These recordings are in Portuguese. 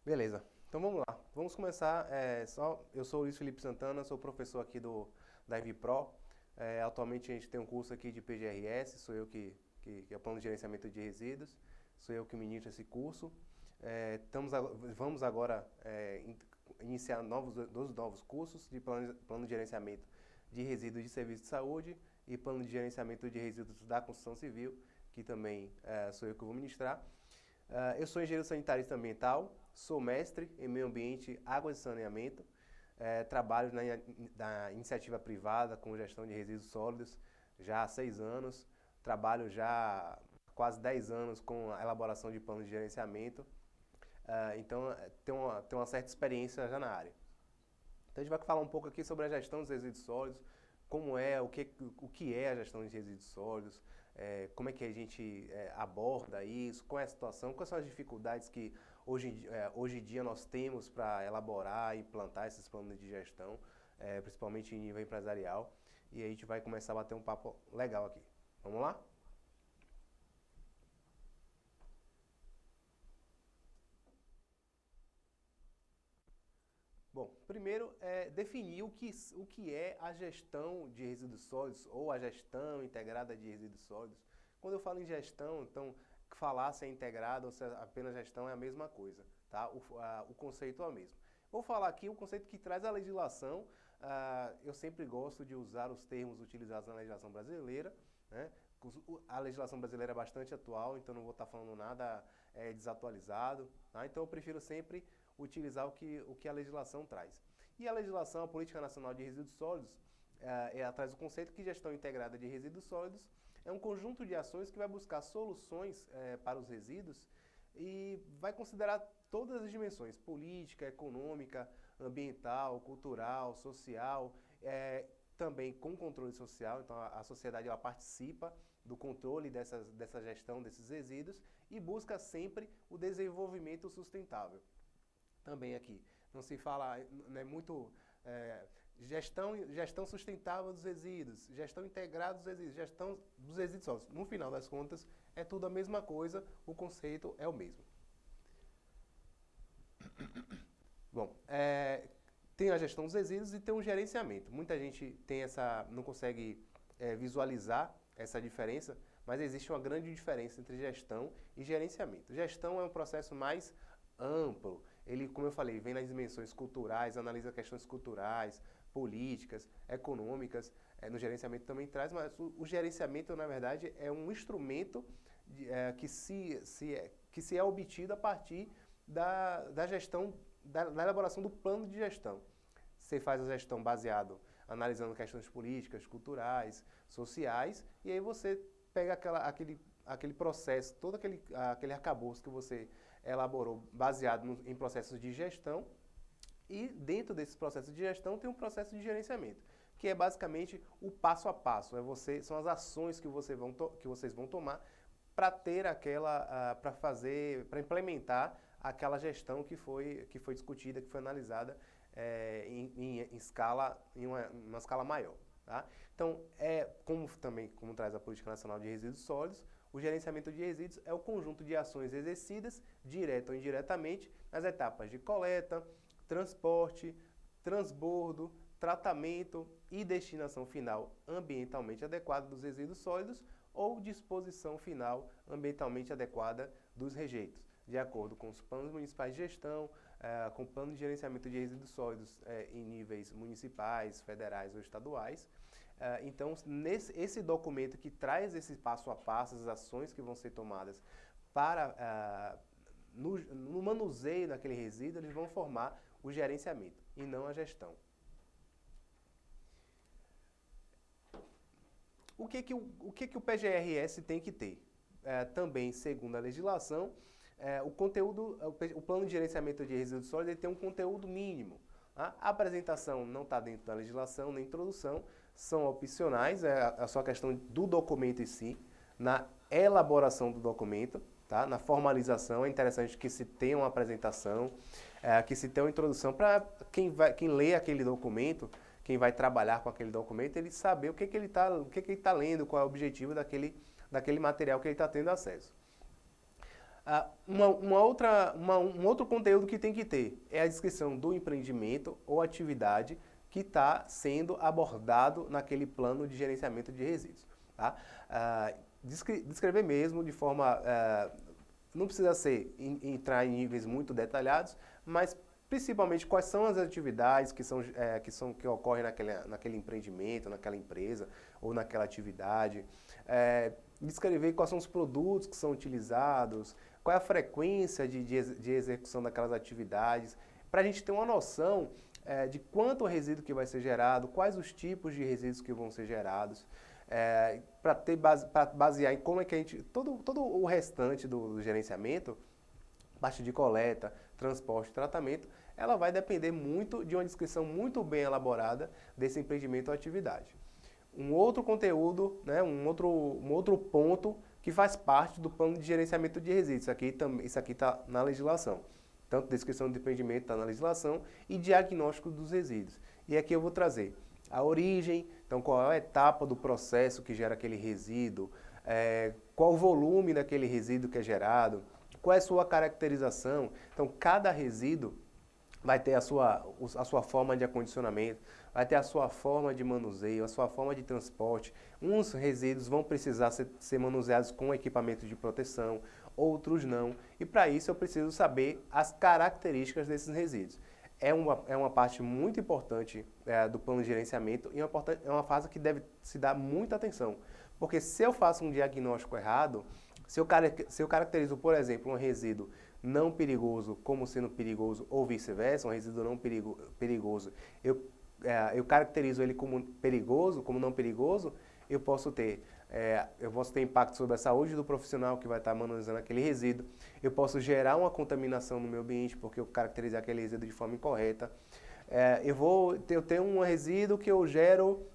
Beleza, então vamos lá. Vamos começar. Eu sou o Luiz Felipe Santana, sou professor aqui da Invipro. Atualmente a gente tem um curso aqui de PGRS, sou eu que é o Plano de Gerenciamento de Resíduos, sou eu que ministro esse curso. Vamos agora iniciar dois novos cursos de plano de gerenciamento de resíduos de serviço de saúde e plano de gerenciamento de resíduos da construção civil, que também sou eu que vou ministrar. Eu sou engenheiro sanitarista ambiental, sou mestre em meio ambiente, água e saneamento, trabalho na iniciativa privada com gestão de resíduos sólidos já há 6 anos, trabalho já há quase 10 anos com a elaboração de planos de gerenciamento, então tenho uma certa experiência já na área. Então a gente vai falar um pouco aqui sobre a gestão dos resíduos sólidos, como é, o que é a gestão de resíduos sólidos, como é que a gente aborda isso, qual é a situação, quais são as dificuldades que hoje em dia nós temos para elaborar e implantar esses planos de gestão, principalmente em nível empresarial. E aí a gente vai começar a bater um papo legal aqui. Vamos lá? Bom, primeiro é definir o que é a gestão de resíduos sólidos ou a gestão integrada de resíduos sólidos. Quando eu falo em gestão, então, falar se é integrada ou se é apenas gestão é a mesma coisa, tá? O conceito é o mesmo. Vou falar aqui o conceito que traz a legislação. Eu sempre gosto de usar os termos utilizados na legislação brasileira, né? A legislação brasileira é bastante atual, então não vou estar falando nada desatualizado, tá? Então eu prefiro sempre utilizar o que a legislação traz. E a legislação, a Política Nacional de Resíduos Sólidos, ela traz o conceito que gestão integrada de resíduos sólidos é um conjunto de ações que vai buscar soluções para os resíduos e vai considerar todas as dimensões, política, econômica, ambiental, cultural, social, também com controle social, então a sociedade ela participa do controle dessa gestão desses resíduos e busca sempre o desenvolvimento sustentável. Também aqui. Não se fala né, muito gestão sustentável dos resíduos, gestão integrada dos resíduos, gestão dos resíduos sólidos. No final das contas, é tudo a mesma coisa, o conceito é o mesmo. Bom, tem a gestão dos resíduos e tem um gerenciamento. Muita gente não consegue visualizar essa diferença, mas existe uma grande diferença entre gestão e gerenciamento. Gestão é um processo mais amplo. Ele, como eu falei, vem nas dimensões culturais, analisa questões culturais, políticas, econômicas. No gerenciamento também traz, mas o gerenciamento, na verdade, é um instrumento que se é obtido a partir da gestão, da elaboração do plano de gestão. Você faz a gestão baseado, analisando questões políticas, culturais, sociais, e aí você pega aquele processo, todo aquele arcabouço que você elaborou baseado em processos de gestão, e dentro desses processos de gestão tem um processo de gerenciamento, que é basicamente o passo a passo, são as ações que vocês vão tomar para ter para implementar aquela gestão que foi discutida, que foi analisada em uma escala maior. Tá? Então, como traz a Política Nacional de Resíduos Sólidos, o gerenciamento de resíduos é o conjunto de ações exercidas, direta ou indiretamente, nas etapas de coleta, transporte, transbordo, tratamento e destinação final ambientalmente adequada dos resíduos sólidos ou disposição final ambientalmente adequada dos rejeitos, de acordo com os planos municipais de gestão, com o plano de gerenciamento de resíduos sólidos em níveis municipais, federais ou estaduais. Então, esse documento que traz esse passo a passo, as ações que vão ser tomadas no manuseio daquele resíduo, eles vão formar o gerenciamento e não a gestão. O que o PGRS tem que ter? Também, segundo a legislação, o plano de gerenciamento de resíduos sólidos ele tem um conteúdo mínimo. A apresentação não está dentro da legislação, nem introdução, são opcionais, é só questão do documento em si, na elaboração do documento, tá? Na formalização, é interessante que se tenha uma apresentação, que se tenha uma introdução para quem lê aquele documento, quem vai trabalhar com aquele documento, ele saber o que ele está lendo, qual é o objetivo daquele material que ele está tendo acesso. Um outro conteúdo que tem que ter é a descrição do empreendimento ou atividade que está sendo abordado naquele plano de gerenciamento de resíduos. Tá? Descrever mesmo de forma. Não precisa entrar em níveis muito detalhados, mas principalmente quais são as atividades que ocorrem naquele empreendimento, naquela empresa ou naquela atividade. Descrever quais são os produtos que são utilizados, qual é a frequência de execução daquelas atividades, para a gente ter uma noção de quanto resíduo que vai ser gerado, quais os tipos de resíduos que vão ser gerados, para basear em como é que a gente. Todo o restante do gerenciamento, parte de coleta, transporte, tratamento, ela vai depender muito de uma descrição muito bem elaborada desse empreendimento ou atividade. Um outro conteúdo, né, um outro ponto que faz parte do plano de gerenciamento de resíduos. Isso aqui está na legislação. Tanto descrição do empreendimento está na legislação e diagnóstico dos resíduos. E aqui eu vou trazer a origem, então qual é a etapa do processo que gera aquele resíduo, qual o volume daquele resíduo que é gerado, qual é a sua caracterização. Então cada resíduo vai ter a sua forma de acondicionamento, vai ter a sua forma de manuseio, a sua forma de transporte. Uns resíduos vão precisar ser manuseados com equipamento de proteção, outros não. E para isso eu preciso saber as características desses resíduos. É uma parte muito importante do plano de gerenciamento e é uma fase que deve se dar muita atenção. Porque se eu faço um diagnóstico errado, se eu caracterizo, por exemplo, um resíduo não perigoso como sendo perigoso ou vice-versa, um resíduo não perigoso, eu caracterizo ele como perigoso, como não perigoso, eu posso ter impacto sobre a saúde do profissional que vai estar manuseando aquele resíduo, eu posso gerar uma contaminação no meu ambiente porque eu caracterizei aquele resíduo de forma incorreta, eu tenho um resíduo que eu gero,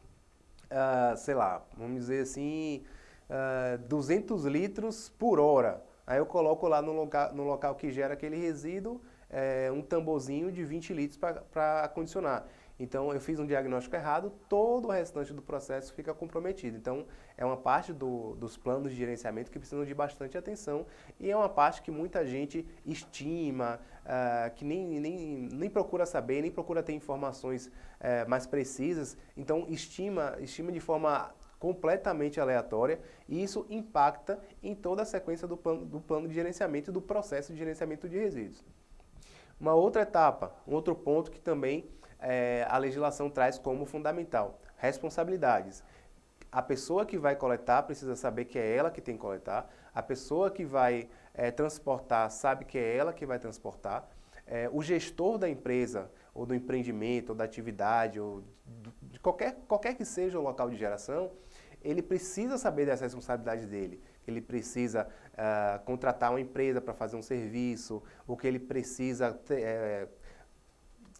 sei lá, vamos dizer assim, 200 litros por hora. Aí eu coloco lá no local que gera aquele resíduo um tamborzinho de 20 litros para acondicionar. Então eu fiz um diagnóstico errado, todo o restante do processo fica comprometido. Então é uma parte dos planos de gerenciamento que precisam de bastante atenção e é uma parte que muita gente estima, que nem procura saber, nem procura ter informações mais precisas. Então estima de forma completamente aleatória e isso impacta em toda a sequência do plano de gerenciamento e do processo de gerenciamento de resíduos. Uma outra etapa, um outro ponto que também a legislação traz como fundamental, responsabilidades. A pessoa que vai coletar precisa saber que é ela que tem que coletar, a pessoa que vai transportar sabe que é ela que vai transportar, o gestor da empresa, ou do empreendimento, ou da atividade, ou de qualquer que seja o local de geração, ele precisa saber das responsabilidades dele. Ele precisa contratar uma empresa para fazer um serviço, ou que ele precisa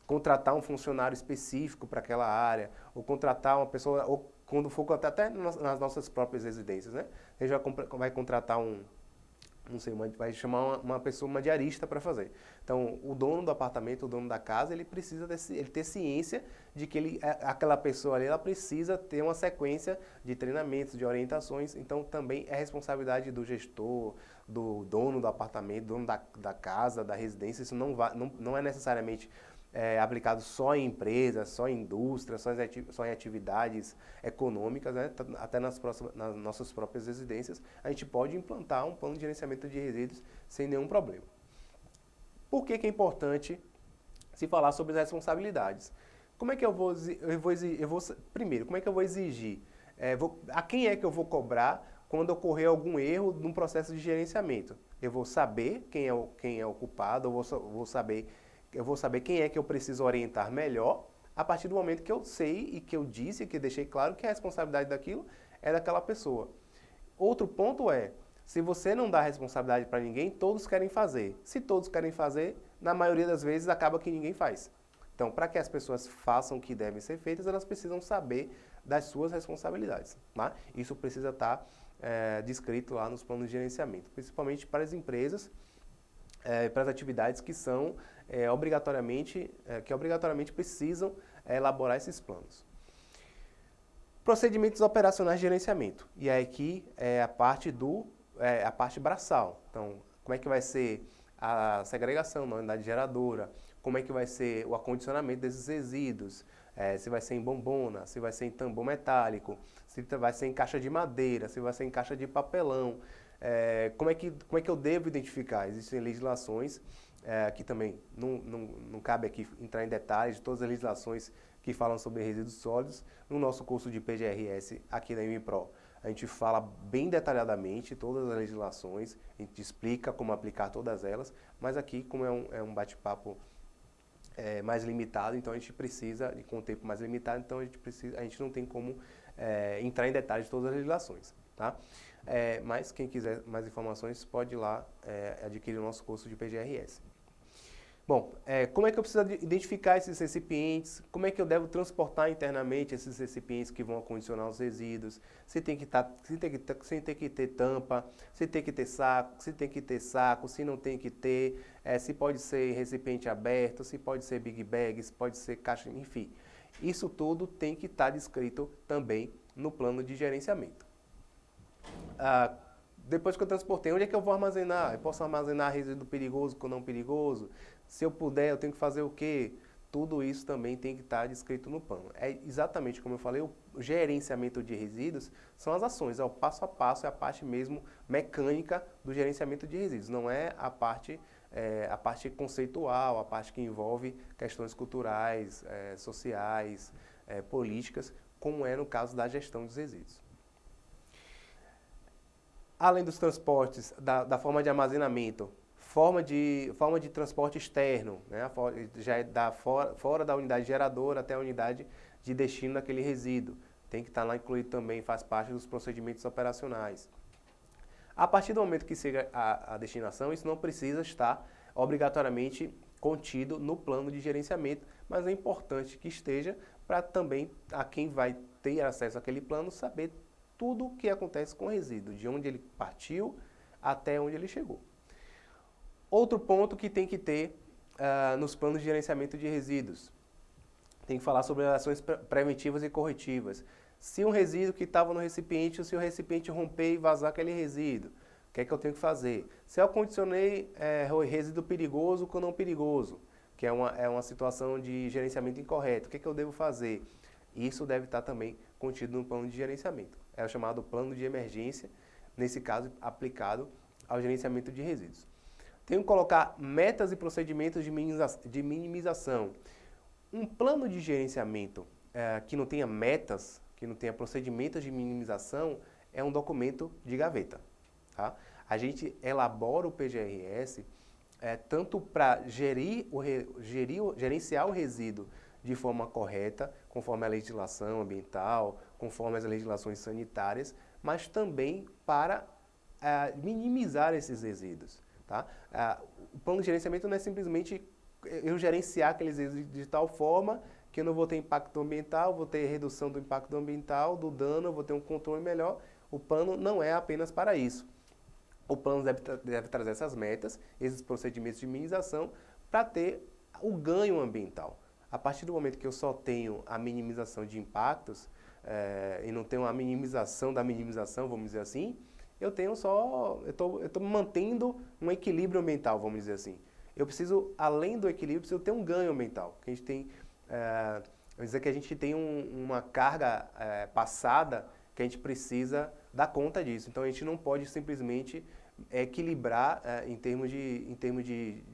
contratar um funcionário específico para aquela área, ou contratar uma pessoa, ou quando for até nas nossas próprias residências, né? A gente vai contratar vai chamar uma pessoa, uma diarista para fazer. Então, o dono do apartamento, o dono da casa, ele precisa ele ter ciência de que aquela pessoa ali, ela precisa ter uma sequência de treinamentos, de orientações. Então, também é responsabilidade do gestor, do dono do apartamento, dono da casa, da residência. Isso não é necessariamente aplicado só em empresas, só em indústrias, só em atividades econômicas, né? Até nas nossas próprias residências, a gente pode implantar um plano de gerenciamento de resíduos sem nenhum problema. Por que é importante se falar sobre as responsabilidades? Como é que primeiro, como é que eu vou exigir? A quem é que eu vou cobrar quando ocorrer algum erro num processo de gerenciamento? Eu vou saber quem é o culpado, eu vou saber quem é que eu preciso orientar melhor a partir do momento que eu sei e que eu disse, que deixei claro que a responsabilidade daquilo é daquela pessoa. Outro ponto se você não dá responsabilidade para ninguém, todos querem fazer. Se todos querem fazer, na maioria das vezes acaba que ninguém faz. Então, para que as pessoas façam o que devem ser feitas, elas precisam saber das suas responsabilidades. Tá? Isso precisa estar descrito lá nos planos de gerenciamento, principalmente para as empresas, para as atividades que são obrigatoriamente precisam elaborar esses planos. Procedimentos operacionais de gerenciamento. E aí aqui é a parte braçal. Então, como é que vai ser a segregação na unidade geradora, como é que vai ser o acondicionamento desses resíduos, se vai ser em bombona, se vai ser em tambor metálico, se vai ser em caixa de madeira, se vai ser em caixa de papelão, como é que eu devo identificar? Existem legislações, que também não cabe aqui entrar em detalhes de todas as legislações que falam sobre resíduos sólidos. No nosso curso de PGRS aqui da MPro, a gente fala bem detalhadamente todas as legislações, a gente explica como aplicar todas elas, mas aqui, como é um bate-papo mais limitado, então a gente precisa, com um tempo mais limitado, então a gente não tem como entrar em detalhes de todas as legislações, tá? Mas quem quiser mais informações pode ir lá adquirir o nosso curso de PGRS. Bom, como é que eu preciso identificar esses recipientes? Como é que eu devo transportar internamente esses recipientes que vão acondicionar os resíduos? Se tem que ter tampa, se tem que ter saco, se não tem que ter, se pode ser recipiente aberto, se pode ser big bag, se pode ser caixa, enfim. Isso tudo tem que estar descrito também no plano de gerenciamento. Depois que eu transportei, onde é que eu vou armazenar? Eu posso armazenar resíduo perigoso com não perigoso? Se eu puder, eu tenho que fazer o quê? Tudo isso também tem que estar descrito no plano. É exatamente como eu falei, o gerenciamento de resíduos são as ações, é o passo a passo, é a parte mesmo mecânica do gerenciamento de resíduos. Não é a parte conceitual, a parte que envolve questões culturais, sociais, políticas, como é no caso da gestão dos resíduos. Além dos transportes, da forma de armazenamento, forma de transporte externo, né? Já é fora da unidade geradora até a unidade de destino daquele resíduo. Tem que estar lá incluído também, faz parte dos procedimentos operacionais. A partir do momento que chega a destinação, isso não precisa estar obrigatoriamente contido no plano de gerenciamento, mas é importante que esteja para também a quem vai ter acesso àquele plano saber tudo o que acontece com o resíduo, de onde ele partiu até onde ele chegou. Outro ponto que tem que ter nos planos de gerenciamento de resíduos, tem que falar sobre ações preventivas e corretivas. Se um resíduo que estava no recipiente, se o recipiente romper e vazar aquele resíduo, o que é que eu tenho que fazer? Se eu condicionei resíduo perigoso com não perigoso, que é uma situação de gerenciamento incorreto, o que é que eu devo fazer? Isso deve estar também contido no plano de gerenciamento. É o chamado plano de emergência, nesse caso aplicado ao gerenciamento de resíduos. Tenho que colocar metas e procedimentos de minimização. Um plano de gerenciamento que não tenha metas, que não tenha procedimentos de minimização, é um documento de gaveta. Tá? A gente elabora o PGRS tanto para gerenciar o resíduo de forma correta, conforme a legislação ambiental, conforme as legislações sanitárias, mas também para minimizar esses resíduos. Tá? O plano de gerenciamento não é simplesmente eu gerenciar aqueles resíduos de tal forma que eu não vou ter impacto ambiental, vou ter redução do impacto ambiental, do dano, vou ter um controle melhor. O plano não é apenas para isso. O plano deve trazer essas metas, esses procedimentos de minimização, para ter o ganho ambiental. A partir do momento que eu só tenho a minimização de impactos e não tenho a minimização da minimização, vamos dizer assim, eu estou mantendo um equilíbrio ambiental, vamos dizer assim. Eu preciso, além do equilíbrio, preciso ter um ganho ambiental. Que a gente tem, vamos dizer que a gente tem uma carga passada que a gente precisa dar conta disso. Então a gente não pode simplesmente equilibrar em termos de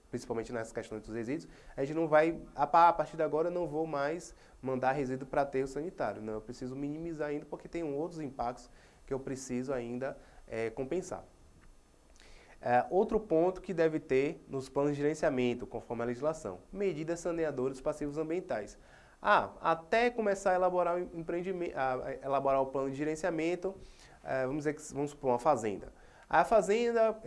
principalmente nas questões dos resíduos, a gente não vai, a partir de agora eu não vou mais mandar resíduo para aterro sanitário. Não, eu preciso minimizar ainda porque tem outros impactos que eu preciso ainda compensar. Outro ponto que deve ter nos planos de gerenciamento, conforme a legislação, medidas saneadoras dos passivos ambientais. Até começar a elaborar elaborar o plano de gerenciamento, vamos supor uma fazenda. A fazenda,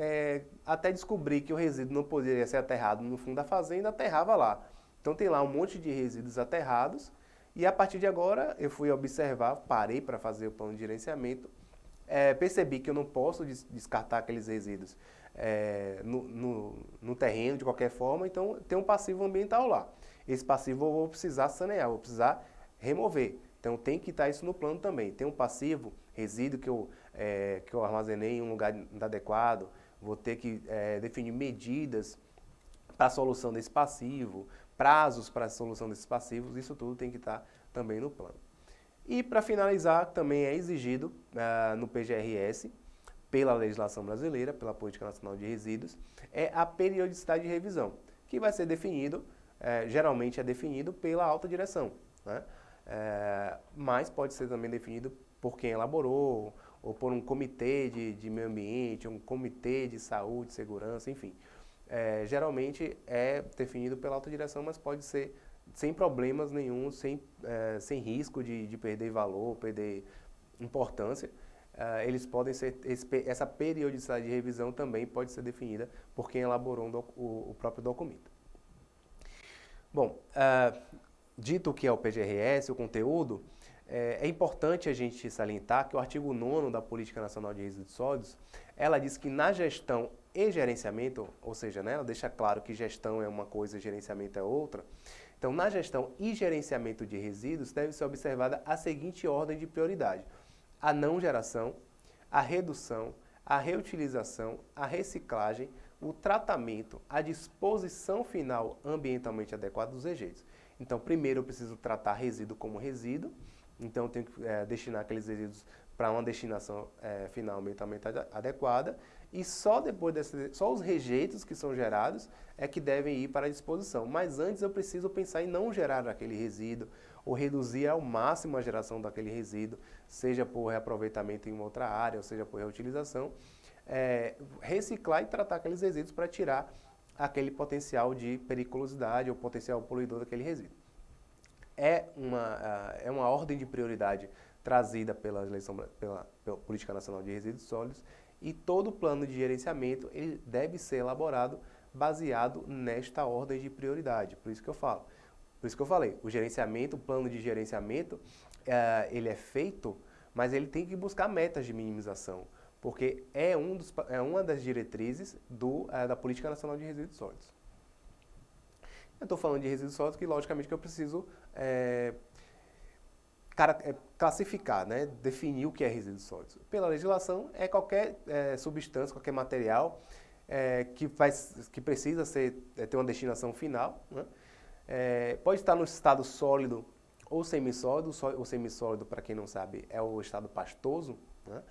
até descobrir que o resíduo não poderia ser aterrado no fundo da fazenda, aterrava lá. Então tem lá um monte de resíduos aterrados e a partir de agora eu fui observar, parei para fazer o plano de gerenciamento, percebi que eu não posso descartar aqueles resíduos no terreno de qualquer forma, então tem um passivo ambiental lá. Esse passivo eu vou precisar sanear, vou precisar remover. Então tem que estar isso no plano também. Tem um passivo, resíduo que eu armazenei em um lugar inadequado, vou ter que definir medidas para a solução desse passivo, prazos para a solução desses passivos, isso tudo tem que estar também no plano. E para finalizar, também é exigido no PGRS, pela legislação brasileira, pela Política Nacional de Resíduos, é a periodicidade de revisão, que vai ser definido, geralmente é definido pela alta direção, né? Mas pode ser também definido por quem elaborou, ou por um comitê de meio ambiente, um comitê de saúde, segurança, enfim. Geralmente é definido pela alta direção, mas pode ser sem problemas nenhum, sem risco de perder valor, perder importância. Eles podem ser, essa periodicidade de revisão também pode ser definida por quem elaborou o próprio documento. Bom, dito o que é o PGRS, o conteúdo, é importante a gente salientar que o artigo 9º da Política Nacional de Resíduos Sólidos, ela diz que na gestão e gerenciamento, ou seja, né, ela deixa claro que gestão é uma coisa e gerenciamento é outra. Então, na gestão e gerenciamento de resíduos, deve ser observada a seguinte ordem de prioridade: a não geração, a redução, a reutilização, a reciclagem, o tratamento, a disposição final ambientalmente adequada dos rejeitos. Então, primeiro eu preciso tratar resíduo como resíduo, então eu tenho que destinar aqueles resíduos para uma destinação final ambientalmente adequada, e só depois só os rejeitos que são gerados é que devem ir para a disposição. Mas antes eu preciso pensar em não gerar aquele resíduo, ou reduzir ao máximo a geração daquele resíduo, seja por reaproveitamento em uma outra área, ou seja por reutilização, reciclar e tratar aqueles resíduos para tirar aquele potencial de periculosidade ou potencial poluidor daquele resíduo. É uma ordem de prioridade trazida pela Política Nacional de Resíduos Sólidos, e todo o plano de gerenciamento ele deve ser elaborado baseado nesta ordem de prioridade. Por isso que eu falei, o gerenciamento, o plano de gerenciamento, ele é feito, mas ele tem que buscar metas de minimização, porque é uma das diretrizes da Política Nacional de Resíduos Sólidos. Eu estou falando de resíduos sólidos que, logicamente, que eu preciso classificar, né? Definir o que é resíduos sólidos. Pela legislação, é qualquer substância, qualquer material que precisa ter uma destinação final, né? Pode estar no estado sólido ou semissólido. O semissólido, para quem não sabe, é o estado pastoso, né?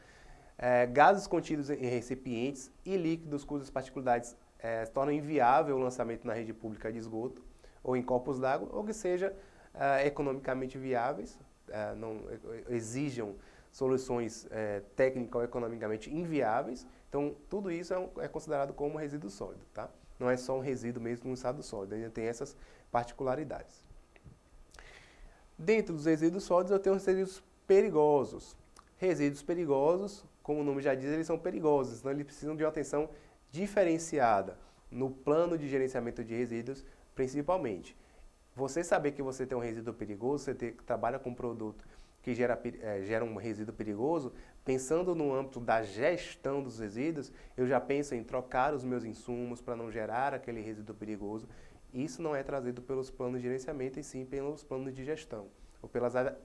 Gases contidos em recipientes e líquidos cujas particularidades tornam inviável o lançamento na rede pública de esgoto ou em corpos d'água, ou que seja economicamente viáveis, não exijam soluções técnicas ou economicamente inviáveis. Então, tudo isso é considerado como resíduo sólido, tá? Não é só um resíduo mesmo no estado sólido, ainda tem essas particularidades. Dentro dos resíduos sólidos, eu tenho os resíduos perigosos. Resíduos perigosos, como o nome já diz, eles são perigosos, então eles precisam de uma atenção diferenciada no plano de gerenciamento de resíduos, principalmente. Você saber que você tem um resíduo perigoso, você trabalha com um produto que gera um resíduo perigoso, pensando no âmbito da gestão dos resíduos, eu já penso em trocar os meus insumos para não gerar aquele resíduo perigoso. Isso não é trazido pelos planos de gerenciamento, e sim pelos planos de gestão,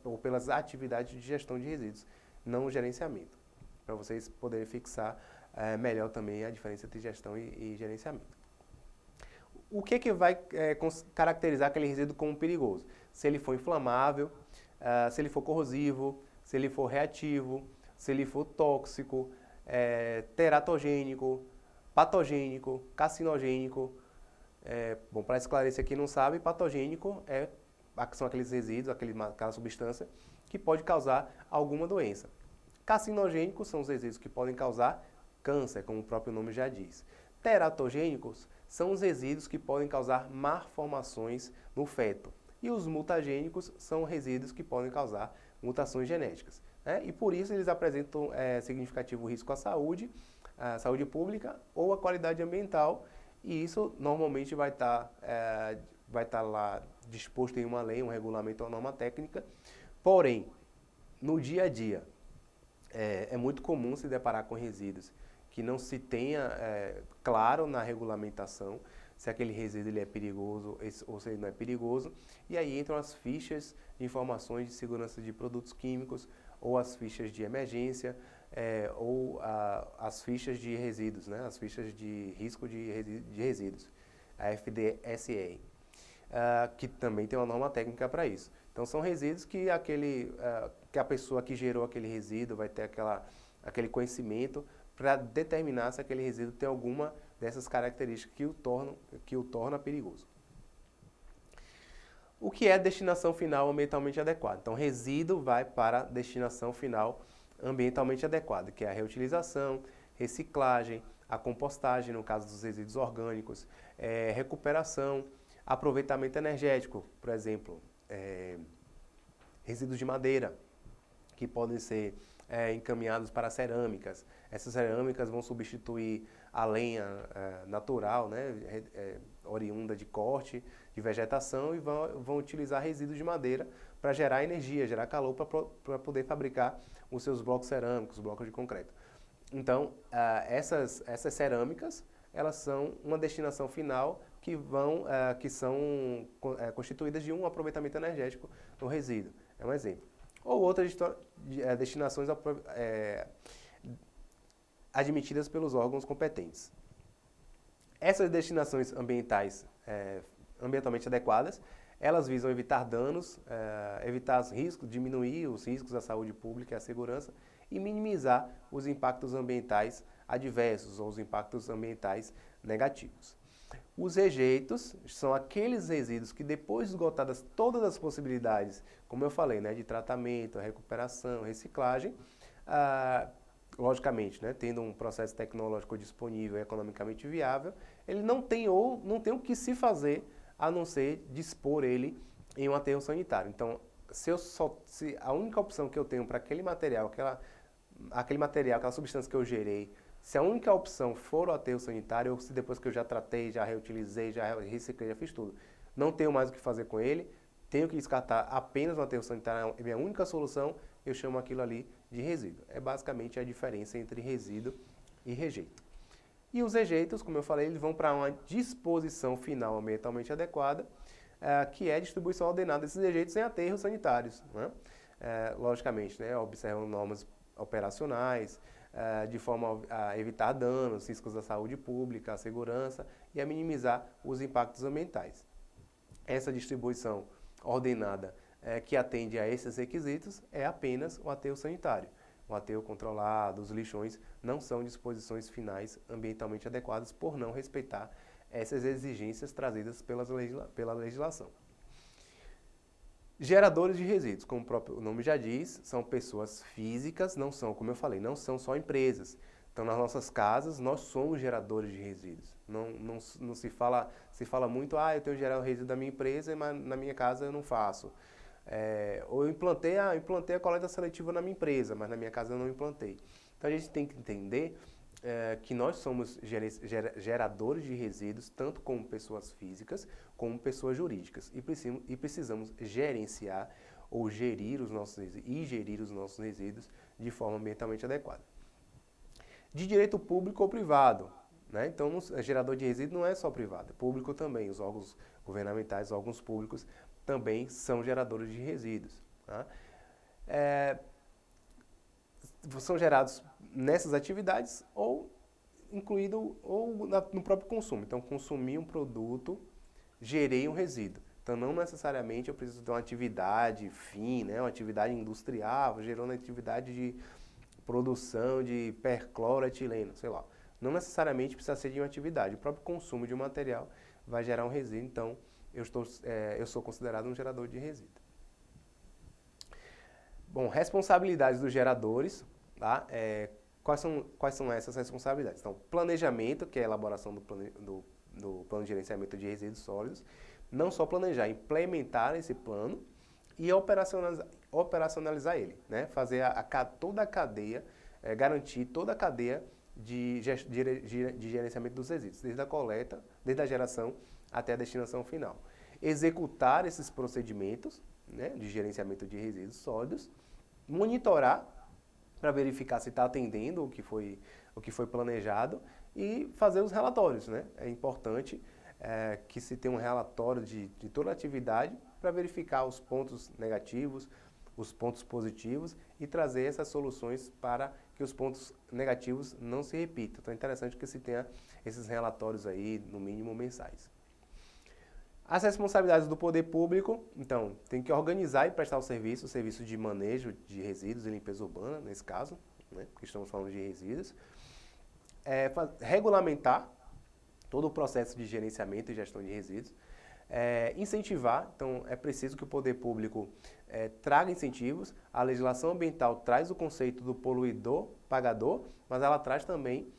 ou pelas atividades de gestão de resíduos, não o gerenciamento, para vocês poderem fixar melhor também a diferença entre gestão e gerenciamento. O que vai caracterizar aquele resíduo como perigoso? Se ele for inflamável, se ele for corrosivo, se ele for reativo, se ele for tóxico, teratogênico, patogênico, carcinogênico. Bom, para esclarecer quem não sabe, patogênico são aqueles resíduos, aquela substância que pode causar alguma doença. Carcinogênicos são os resíduos que podem causar câncer, como o próprio nome já diz. Teratogênicos são os resíduos que podem causar malformações no feto. E os mutagênicos são resíduos que podem causar mutações genéticas, né? E por isso eles apresentam significativo risco à saúde pública ou à qualidade ambiental, e isso normalmente vai estar lá disposto em uma lei, um regulamento ou norma técnica. Porém, no dia a dia, é muito comum se deparar com resíduos que não se tenha claro na regulamentação se aquele resíduo ele é perigoso ou se ele não é perigoso. E aí entram as fichas de informações de segurança de produtos químicos ou as fichas de emergência, ou as fichas de resíduos, né? As fichas de risco de resíduos, a FDSE, que também tem uma norma técnica para isso. Então são resíduos que, que a pessoa que gerou aquele resíduo vai ter aquele conhecimento para determinar se aquele resíduo tem alguma dessas características que o torna perigoso. O que é destinação final ambientalmente adequada? Então, resíduo vai para a destinação final ambientalmente adequada, que é a reutilização, reciclagem, a compostagem, no caso dos resíduos orgânicos, recuperação, aproveitamento energético, por exemplo, resíduos de madeira, que podem ser encaminhados para cerâmicas. Essas cerâmicas vão substituir a lenha natural, né, oriunda de corte, de vegetação, e vão utilizar resíduos de madeira para gerar energia, gerar calor para poder fabricar os seus blocos cerâmicos, blocos de concreto. Então, essas cerâmicas, elas são uma destinação final que são constituídas de um aproveitamento energético no resíduo. É um exemplo. Ou outras destinações admitidas pelos órgãos competentes. Essas destinações ambientalmente adequadas, elas visam evitar danos, evitar os riscos, diminuir os riscos à saúde pública e à segurança e minimizar os impactos ambientais adversos ou os impactos ambientais negativos. Os rejeitos são aqueles resíduos que, depois de esgotadas todas as possibilidades, como eu falei, né, de tratamento, recuperação, reciclagem, logicamente, né, tendo um processo tecnológico disponível e economicamente viável, ele não tem o que se fazer a não ser dispor ele em um aterro sanitário. Então, se a única opção que eu tenho para aquele material, aquela substância que eu gerei, se a única opção for o aterro sanitário, ou se depois que eu já tratei, já reutilizei, já reciclei, já fiz tudo, não tenho mais o que fazer com ele, tenho que descartar apenas no aterro sanitário, é a minha única solução, eu chamo aquilo ali de resíduo. É basicamente a diferença entre resíduo e rejeito. E os rejeitos, como eu falei, eles vão para uma disposição final ambientalmente adequada, que é a distribuição ordenada desses rejeitos em aterros sanitários, né? Logicamente, né, observam normas operacionais, de forma a evitar danos, riscos à saúde pública, à segurança e a minimizar os impactos ambientais. Essa distribuição ordenada que atende a esses requisitos é apenas o aterro sanitário. O aterro controlado, os lixões, não são disposições finais ambientalmente adequadas por não respeitar essas exigências trazidas pela legislação. Geradores de resíduos, como o próprio nome já diz, são pessoas físicas, não são, como eu falei, não são só empresas. Então, nas nossas casas, nós somos geradores de resíduos. Não se fala muito, eu tenho que gerar o resíduo da minha empresa, mas na minha casa eu não faço. Ou eu implantei a coleta seletiva na minha empresa, mas na minha casa eu não implantei. Então, a gente tem que entender que nós somos geradores de resíduos, tanto como pessoas físicas, como pessoas jurídicas. E precisamos gerenciar ou gerir os nossos resíduos de forma ambientalmente adequada. De direito público ou privado, né? Então, gerador de resíduo não é só privado, é público também. Os órgãos governamentais, os órgãos públicos também são geradores de resíduos. Tá? São gerados nessas atividades ou incluído no próprio consumo. Então, consumi um produto, gerei um resíduo. Então, não necessariamente eu preciso de uma atividade fim, né? Uma atividade industrial, gerou uma atividade de produção de percloroetileno, sei lá. Não necessariamente precisa ser de uma atividade. O próprio consumo de um material vai gerar um resíduo, então eu sou considerado um gerador de resíduo. Bom, responsabilidades dos geradores, tá? Quais são essas responsabilidades? Então, planejamento, que é a elaboração do plano de gerenciamento de resíduos sólidos. Não só planejar, implementar esse plano e operacionalizar ele, né? Fazer toda a cadeia, garantir toda a cadeia de gerenciamento dos resíduos, desde a coleta, desde a geração até a destinação final. Executar esses procedimentos, né, de gerenciamento de resíduos sólidos, monitorar para verificar se está atendendo o que foi planejado e fazer os relatórios, né? É importante que se tenha um relatório de toda a atividade para verificar os pontos negativos, os pontos positivos e trazer essas soluções para que os pontos negativos não se repitam. Então é interessante que se tenha esses relatórios aí, no mínimo mensais. As responsabilidades do poder público, então, tem que organizar e prestar o serviço de manejo de resíduos e limpeza urbana, nesse caso, né, porque estamos falando de resíduos. Regulamentar todo o processo de gerenciamento e gestão de resíduos. Incentivar, então é preciso que o poder público traga incentivos. A legislação ambiental traz o conceito do poluidor-pagador, mas ela traz também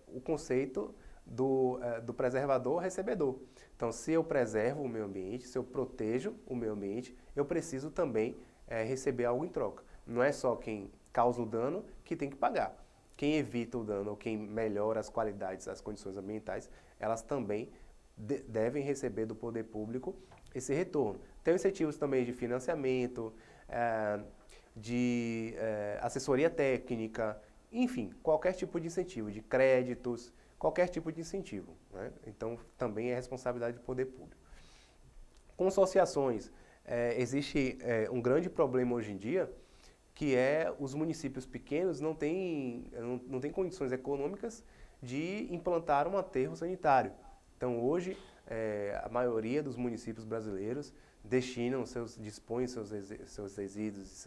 o conceito do preservador-recebedor. Então, se eu preservo o meio ambiente, se eu protejo o meio ambiente, eu preciso também receber algo em troca. Não é só quem causa o dano que tem que pagar. Quem evita o dano ou quem melhora as qualidades, as condições ambientais, elas também devem receber do poder público esse retorno. Tem incentivos também de financiamento, de assessoria técnica, enfim, qualquer tipo de incentivo, de créditos, qualquer tipo de incentivo, né? Então, também é responsabilidade do poder público. Consociações. Existe um grande problema hoje em dia, que é os municípios pequenos não têm condições econômicas de implantar um aterro sanitário. Então, hoje, a maioria dos municípios brasileiros dispõem seus resíduos,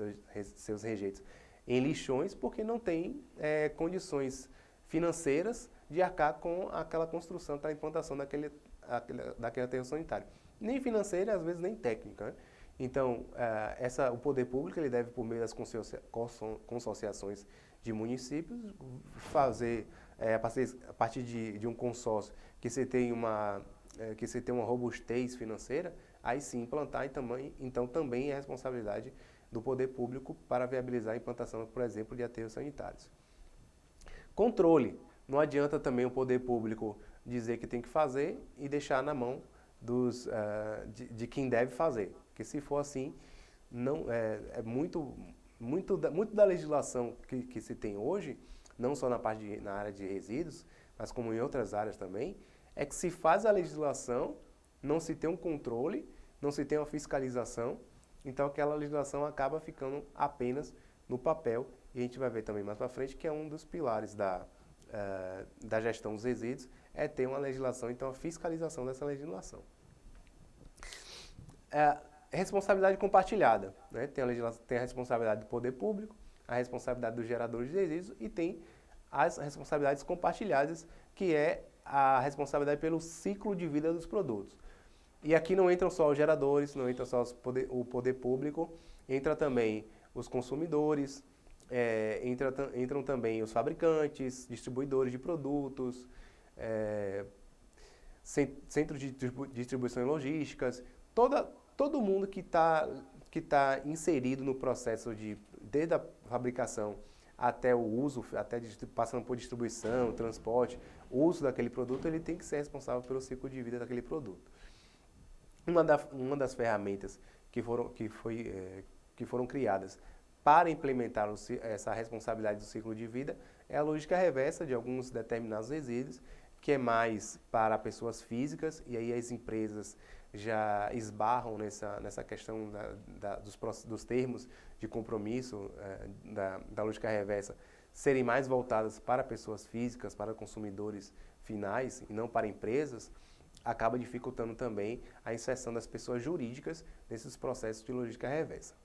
seus rejeitos em lixões, porque não tem condições financeiras de arcar com aquela construção, aquela implantação daquele aterro sanitário. Nem financeira, às vezes nem técnica, né? Então, o poder público ele deve, por meio das consociações de municípios, fazer, a partir de um consórcio que se tem uma robustez financeira, aí sim implantar, e então também é responsabilidade do poder público para viabilizar a implantação, por exemplo, de aterros sanitários. Controle. Não adianta também o poder público dizer que tem que fazer e deixar na mão de quem deve fazer. Porque se for assim, não, muito da legislação que se tem hoje, não só na área de resíduos, mas como em outras áreas também, é que se faz a legislação, não se tem um controle, não se tem uma fiscalização, então aquela legislação acaba ficando apenas no papel, e a gente vai ver também mais para frente que é um dos pilares da gestão dos resíduos, é ter uma legislação, então a fiscalização dessa legislação. Responsabilidade compartilhada, né? Tem a responsabilidade do poder público, a responsabilidade dos geradores de resíduos e tem as responsabilidades compartilhadas, que é a responsabilidade pelo ciclo de vida dos produtos. E aqui não entram só os geradores, não entra só o poder público, entra também os consumidores, entram também os fabricantes, distribuidores de produtos, centros de distribuição e logísticas, todo mundo que tá inserido no processo desde a fabricação até o uso, passando por distribuição, transporte, o uso daquele produto, ele tem que ser responsável pelo ciclo de vida daquele produto. Uma das ferramentas que foram criadas para implementar essa responsabilidade do ciclo de vida é a lógica reversa de alguns determinados resíduos, que é mais para pessoas físicas, e aí as empresas já esbarram nessa questão dos termos de compromisso da lógica reversa serem mais voltadas para pessoas físicas, para consumidores finais e não para empresas, acaba dificultando também a inserção das pessoas jurídicas nesses processos de lógica reversa.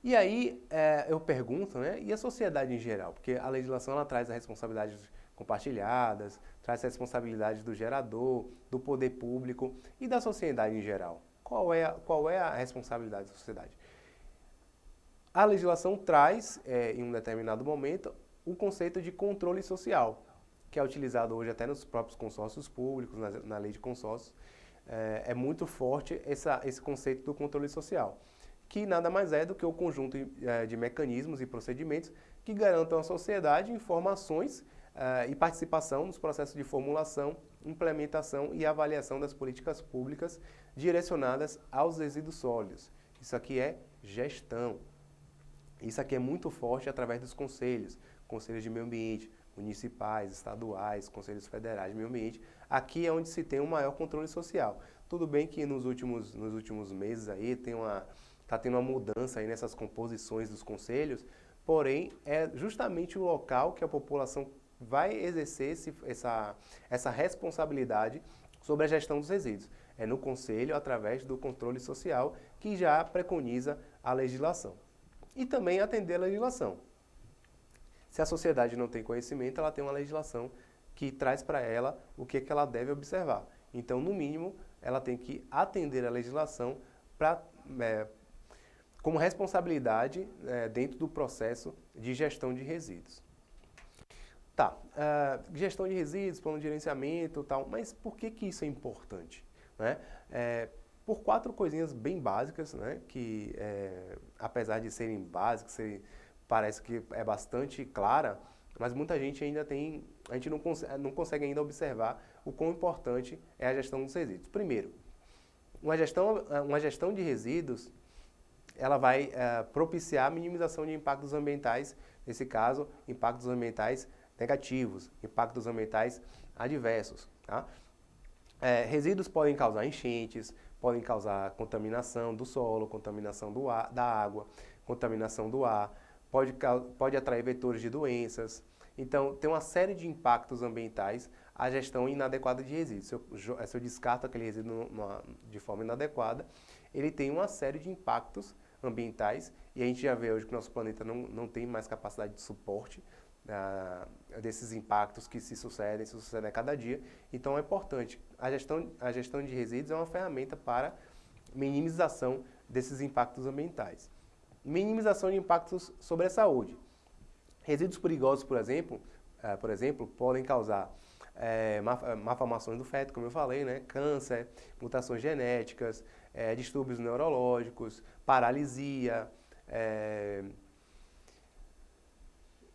E aí eu pergunto, né, e a sociedade em geral? Porque a legislação ela traz a responsabilidade compartilhadas, traz a responsabilidade do gerador, do poder público e da sociedade em geral. Qual é a responsabilidade da sociedade? A legislação traz, em um determinado momento, o conceito de controle social, que é utilizado hoje até nos próprios consórcios públicos, na lei de consórcios. É muito forte esse conceito do controle social, que nada mais é do que o conjunto de mecanismos e procedimentos que garantam à sociedade informações e participação nos processos de formulação, implementação e avaliação das políticas públicas direcionadas aos resíduos sólidos. Isso aqui é gestão. Isso aqui é muito forte através dos conselhos de meio ambiente, municipais, estaduais, conselhos federais de meio ambiente. Aqui é onde se tem um maior controle social. Tudo bem que nos últimos meses aí está tendo uma mudança aí nessas composições dos conselhos, porém é justamente o local que a população vai exercer essa responsabilidade sobre a gestão dos resíduos. É no conselho, através do controle social, que já preconiza a legislação. E também atender a legislação. Se a sociedade não tem conhecimento, ela tem uma legislação que traz para ela o que ela deve observar. Então, no mínimo, ela tem que atender a legislação como responsabilidade dentro do processo de gestão de resíduos. Tá, gestão de resíduos, plano de gerenciamento e tal, mas por que isso é importante? Né? Por 4 coisinhas bem básicas, né? Que apesar de serem básicas, parece que é bastante clara, mas muita gente ainda a gente não consegue ainda observar o quão importante é a gestão dos resíduos. Primeiro, uma gestão de resíduos, ela vai propiciar a minimização de impactos ambientais, nesse caso, impactos ambientais negativos, impactos ambientais adversos. Tá? Resíduos podem causar enchentes, podem causar contaminação do solo, contaminação da água, contaminação do ar, pode atrair vetores de doenças. Então, tem uma série de impactos ambientais a gestão inadequada de resíduos. Se eu descarto aquele resíduo de forma inadequada, ele tem uma série de impactos ambientais e a gente já vê hoje que o nosso planeta não tem mais capacidade de suporte desses impactos que se sucedem a cada dia. Então é importante. A gestão de resíduos é uma ferramenta para minimização desses impactos ambientais. Minimização de impactos sobre a saúde. Resíduos perigosos, por exemplo, podem causar malformações do feto, como eu falei, né? Câncer, mutações genéticas, distúrbios neurológicos, paralisia,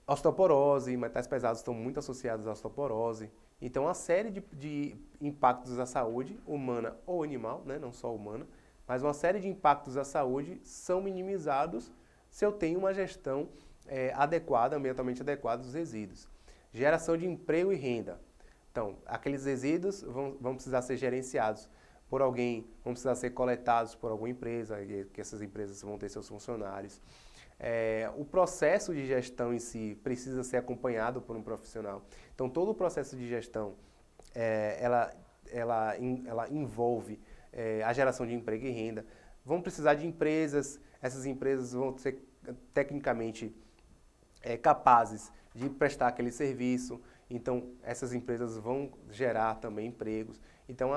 osteoporose, metais pesados estão muito associados à osteoporose. Então, uma série de impactos à saúde humana ou animal, né? Não só humana, mas uma série de impactos à saúde são minimizados se eu tenho uma gestão adequada, ambientalmente adequada dos resíduos. Geração de emprego e renda. Então, aqueles resíduos vão precisar ser gerenciados por alguém, vão precisar ser coletados por alguma empresa, que essas empresas vão ter seus funcionários. O processo de gestão em si precisa ser acompanhado por um profissional. Então, todo o processo de gestão, ela envolve a geração de emprego e renda. Vão precisar de empresas, essas empresas vão ser tecnicamente capazes de prestar aquele serviço. Então, essas empresas vão gerar também empregos. Então,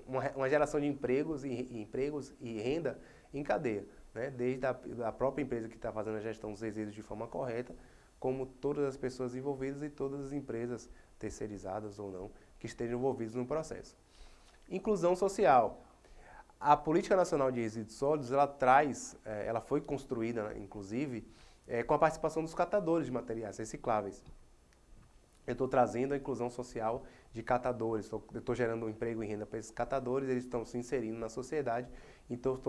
uma geração de empregos e renda em cadeia, né? Desde a própria empresa que está fazendo a gestão dos resíduos de forma correta, como todas as pessoas envolvidas e todas as empresas terceirizadas ou não, que estejam envolvidas no processo. Inclusão social. A Política Nacional de Resíduos Sólidos, ela foi construída, inclusive, com a participação dos catadores de materiais recicláveis. Eu estou trazendo a inclusão social de catadores, eu estou gerando um emprego e renda para esses catadores, eles estão se inserindo na sociedade, então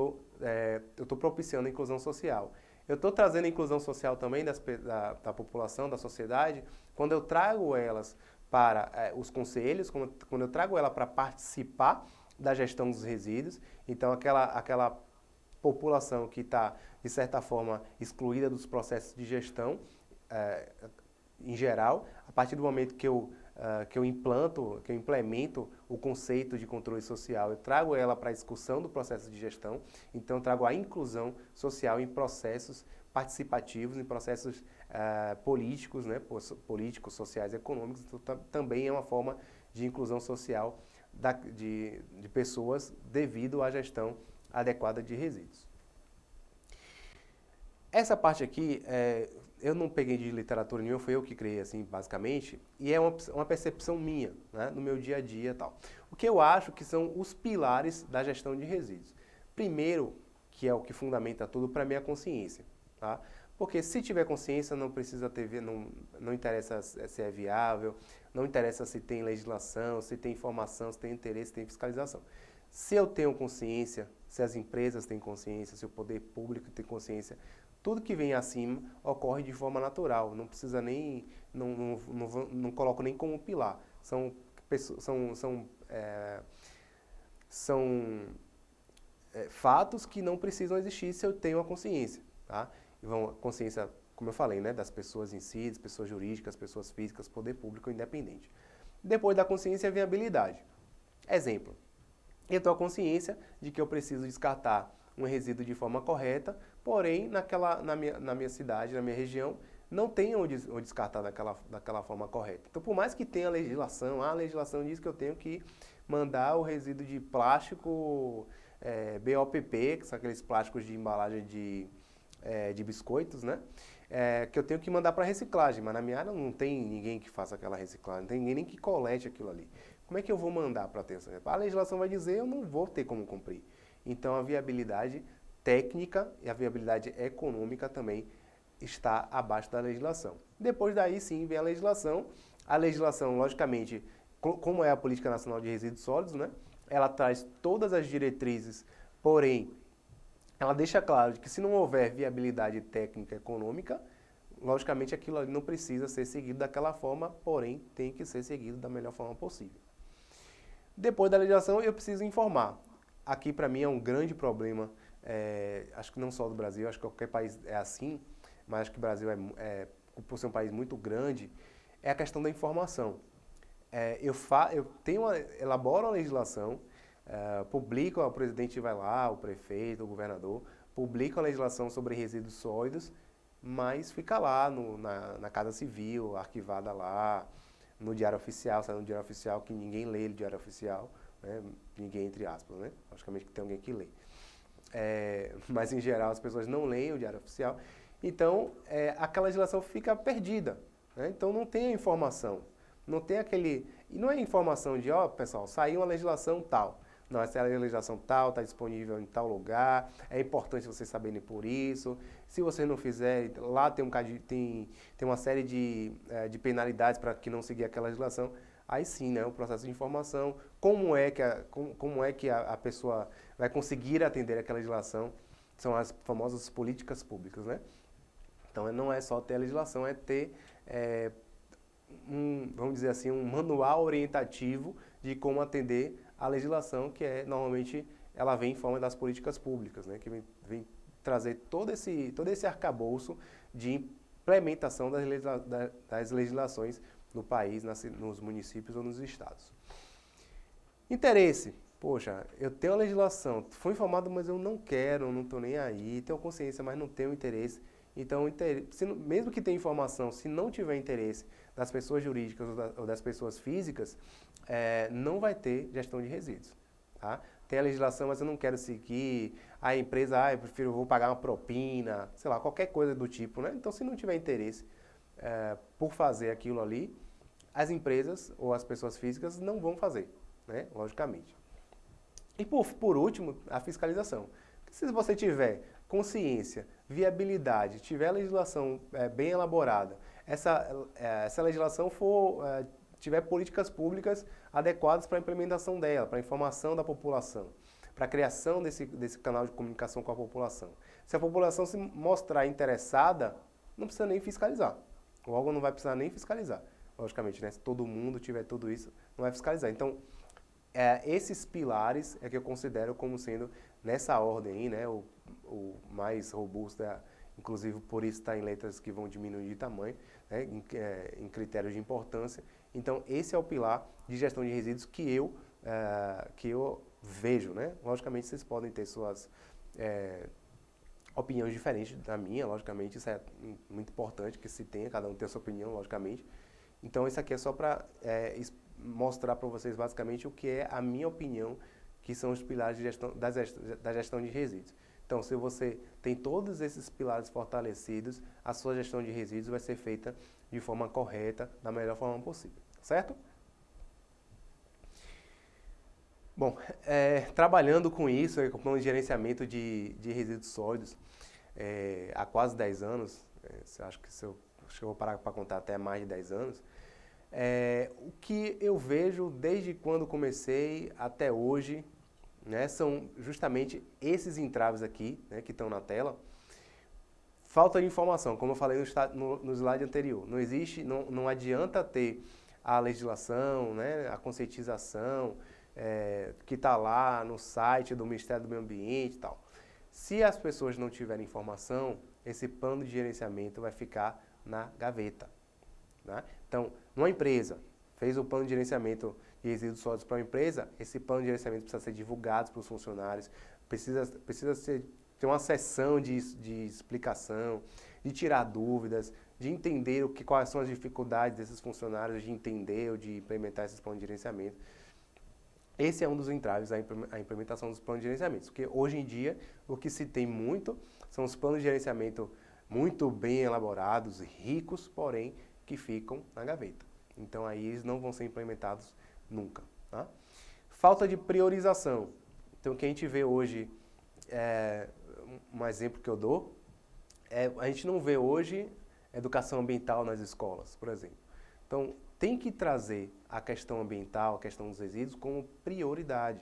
eu estou propiciando a inclusão social. Eu estou trazendo a inclusão social também da população, da sociedade, quando eu trago elas para os conselhos, quando eu trago ela para participar da gestão dos resíduos. Então, aquela população que está, de certa forma, excluída dos processos de gestão, em geral, a partir do momento que eu implemento o conceito de controle social, eu trago ela para a discussão do processo de gestão, então eu trago a inclusão social em processos participativos, em processos políticos, né, políticos, sociais, econômicos. Então, também é uma forma de inclusão social de pessoas devido à gestão adequada de resíduos. Essa parte aqui, eu não peguei de literatura nenhuma, foi eu que criei, assim, basicamente, e é uma percepção minha, né, no meu dia a dia e tal. O que eu acho que são os pilares da gestão de resíduos. Primeiro, que é o que fundamenta tudo, para mim, é a consciência, tá? Porque se tiver consciência, não precisa não interessa se é viável, não interessa se tem legislação, se tem informação, se tem interesse, se tem fiscalização. Se eu tenho consciência, se as empresas têm consciência, se o poder público tem consciência, tudo que vem acima ocorre de forma natural, não precisa nem, não coloco nem como pilar. São fatos que não precisam existir se eu tenho a consciência, tá? consciência, como eu falei, né, das pessoas em si, das pessoas jurídicas, pessoas físicas, poder público independente. Depois da consciência, a viabilidade. Exemplo, eu tenho a consciência de que eu preciso descartar um resíduo de forma correta, porém, na minha cidade, na minha região, não tem onde descartar daquela forma correta. Então, por mais que tenha legislação, a legislação diz que eu tenho que mandar o resíduo de plástico BOPP, que são aqueles plásticos de embalagem de biscoitos, né? Que eu tenho que mandar para reciclagem, mas na minha área não tem ninguém que faça aquela reciclagem, não tem ninguém nem que colete aquilo ali. Como é que eu vou mandar para ter? A legislação vai dizer, eu não vou ter como cumprir. Então a viabilidade técnica e a viabilidade econômica também está abaixo da legislação. Depois daí sim vem a legislação. A legislação, logicamente, como é a Política Nacional de Resíduos Sólidos, né? Ela traz todas as diretrizes, porém, ela deixa claro que se não houver viabilidade técnica e econômica, logicamente aquilo ali não precisa ser seguido daquela forma, porém tem que ser seguido da melhor forma possível. Depois da legislação, eu preciso informar. Aqui, para mim, é um grande problema, acho que não só do Brasil, acho que qualquer país é assim, mas acho que o Brasil, por ser um país muito grande, é a questão da informação. Elaboro a legislação, publico, o presidente vai lá, o prefeito, o governador, publica a legislação sobre resíduos sólidos, mas fica lá na Casa Civil, arquivada lá, no Diário Oficial, sai no Diário Oficial, que ninguém lê o Diário Oficial, né? Ninguém entre aspas, né? Logicamente que tem alguém que lê. Mas em geral as pessoas não leem o Diário Oficial, então aquela legislação fica perdida, né? Então não tem a informação, não tem aquele... E não é informação de, pessoal, saiu uma legislação tal. Não, essa legislação tal, está disponível em tal lugar, é importante vocês saberem por isso. Se vocês não fizerem, lá tem uma série de penalidades para que não seguir aquela legislação. Aí sim, né, o processo de informação, como é que a pessoa vai conseguir atender aquela legislação, são as famosas políticas públicas, né? Então não é só ter a legislação, é ter, vamos dizer assim, um manual orientativo de como atender a legislação, que normalmente ela vem em forma das políticas públicas, né, que vem trazer todo esse arcabouço de implementação das legislações no país, nos municípios ou nos estados. Interesse. Poxa, eu tenho a legislação, fui informado, mas eu não quero, não estou nem aí, tenho consciência, mas não tenho interesse. Então, mesmo que tenha informação, se não tiver interesse das pessoas jurídicas ou das pessoas físicas, não vai ter gestão de resíduos. Tá? Tem a legislação, mas eu não quero seguir. A empresa, eu vou pagar uma propina, sei lá, qualquer coisa do tipo, né? Então, se não tiver interesse por fazer aquilo ali, as empresas ou as pessoas físicas não vão fazer, né? Logicamente. E por último, a fiscalização. Se você tiver consciência, viabilidade, tiver a legislação bem elaborada, essa legislação tiver políticas públicas adequadas para a implementação dela, para a informação da população, para a criação desse canal de comunicação com a população. Se a população se mostrar interessada, não precisa nem fiscalizar. O órgão não vai precisar nem fiscalizar. Logicamente, né? Se todo mundo tiver tudo isso, não vai fiscalizar. Então, esses pilares é que eu considero como sendo, nessa ordem aí, né, o mais robusto, inclusive por isso está em letras que vão diminuir de tamanho, né, em critérios de importância. Então, esse é o pilar de gestão de resíduos que eu vejo, né? Logicamente, vocês podem ter suas opiniões diferentes da minha, logicamente, isso é muito importante que se tenha, cada um tem a sua opinião, logicamente. Então, isso aqui é só para mostrar para vocês basicamente o que é a minha opinião, que são os pilares da gestão de resíduos. Então, se você tem todos esses pilares fortalecidos, a sua gestão de resíduos vai ser feita de forma correta, da melhor forma possível, certo? Bom, trabalhando com isso, com o plano de gerenciamento de resíduos sólidos, há quase 10 anos, acho que eu vou parar para contar até mais de 10 anos, o que eu vejo desde quando comecei até hoje, né, são justamente esses entraves aqui, né, que estão na tela. Falta de informação, como eu falei no slide anterior. Não adianta ter a legislação, né, a conscientização, que está lá no site do Ministério do Meio Ambiente e tal. Se as pessoas não tiverem informação, esse plano de gerenciamento vai ficar na gaveta. Né? Então, uma empresa fez o plano de gerenciamento de resíduos sólidos para uma empresa, esse plano de gerenciamento precisa ser divulgado para os funcionários, precisa ter uma sessão de explicação, de tirar dúvidas, de entender quais são as dificuldades desses funcionários, de entender ou de implementar esses planos de gerenciamento. Esse é um dos entraves à implementação dos planos de gerenciamento, porque hoje em dia o que se tem muito são os planos de gerenciamento muito bem elaborados, ricos, porém que ficam na gaveta. Então aí eles não vão ser implementados nunca. Tá? Falta de priorização. Então o que a gente vê hoje, um exemplo que eu dou, a gente não vê hoje educação ambiental nas escolas, por exemplo. Então tem que trazer a questão ambiental, a questão dos resíduos como prioridade.